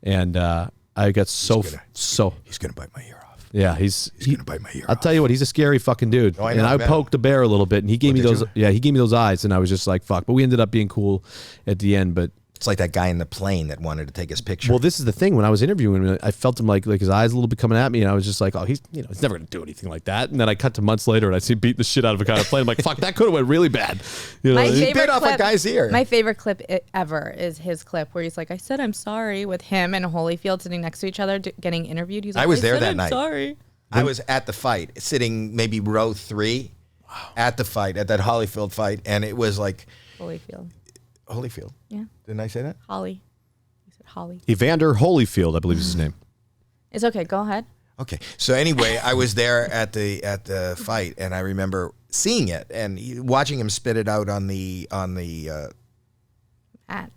And I got He's going to bite my ear off. Yeah, he's going to bite my ear off. I'll tell you what, he's a scary fucking dude. Oh, I know, and I poked the bear a little bit, and he gave me those. Yeah, he gave me those eyes, and I was just like, fuck. But we ended up being cool at the end, but... It's like that guy in the plane that wanted to take his picture. Well, this is the thing. When I was interviewing him, I felt him like his eyes a little bit coming at me, and I was just like, "Oh, he's never going to do anything like that." And then I cut to months later, and I see him beating the shit out of a guy on a plane. I'm like, "Fuck, that could have went really bad." You know, he bit off a guy's ear. My favorite clip ever is his clip where he's like, "I said I'm sorry," with him and Holyfield sitting next to each other getting interviewed. He's like, I was there that night. Sorry. I was at the fight, sitting maybe row 3, at the fight, at that Holyfield fight, and it was like Holyfield. Yeah. Didn't I say that? Holly. You said Holly. Evander Holyfield, I believe is his name. It's okay. Go ahead. Okay. So anyway, I was there at the fight, and I remember seeing it and watching him spit it out on the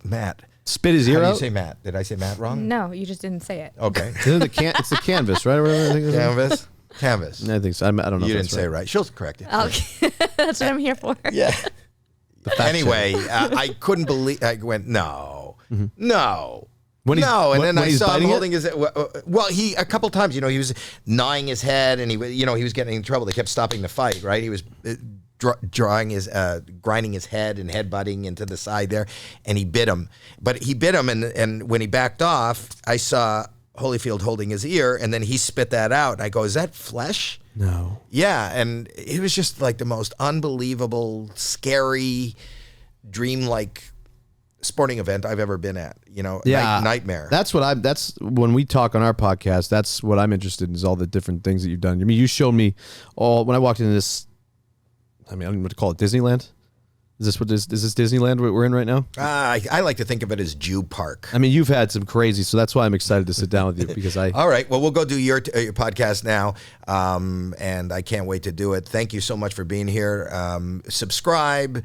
mat. Spit his ear How do out? you say Matt? Did I say Matt wrong? No, you just didn't say it. Okay. It's the canvas, right? Canvas. I think so. I don't know. You if didn't that's say it right. She'll correct you. Okay. That's what I'm here for. Yeah. Anyway, I couldn't believe. I went, no. And then I saw him holding his. Well, he a couple times, he was gnawing his head, and he was getting in trouble. They kept stopping the fight. Right, he was grinding his head and headbutting into the side there, and he bit him. But he bit him, and when he backed off, I saw Holyfield holding his ear, and then he spit that out. And I go, is that flesh? No. Yeah, and it was just like the most unbelievable, scary, dream-like sporting event I've ever been at. Nightmare. That's when we talk on our podcast. That's what I'm interested in, is all the different things that you've done. I mean, you showed me all when I walked into this. I mean, I don't know what to call it. Disneyland. Is this Disneyland we're in right now? I like to think of it as Jew Park. I mean, you've had some crazy, so that's why I'm excited to sit down with you because I. All right, well, we'll go do your podcast now, and I can't wait to do it. Thank you so much for being here. Subscribe.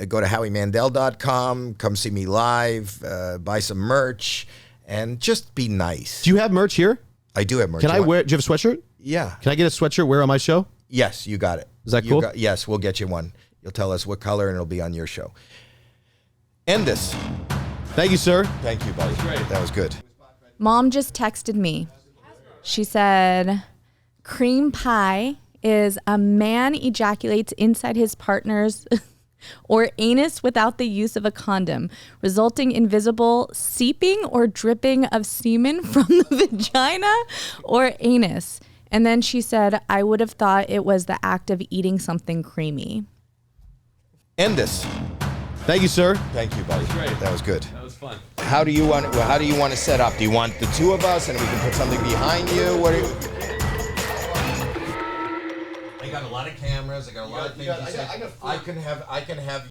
Go to HowieMandel.com. Come see me live. Buy some merch, and just be nice. Do you have merch here? I do have merch. Can I wear? Do you have a sweatshirt? Yeah. Can I get a sweatshirt? Wear on my show? Yes, you got it. Is that cool? Yes, we'll get you one. You'll tell us what color, and it'll be on your show. End this. Thank you, sir. Thank you, buddy. That was good. Mom just texted me. She said, cream pie is a man ejaculates inside his partner's or anus without the use of a condom, resulting in visible seeping or dripping of semen from the vagina or anus. And then she said, I would have thought it was the act of eating something creamy. End this. Thank you, sir. Thank you, buddy. That was good. That was fun. How do you want to set up? Do you want the two of us and we can put something behind you? What do you... got a lot of cameras. I got a lot of things. I can have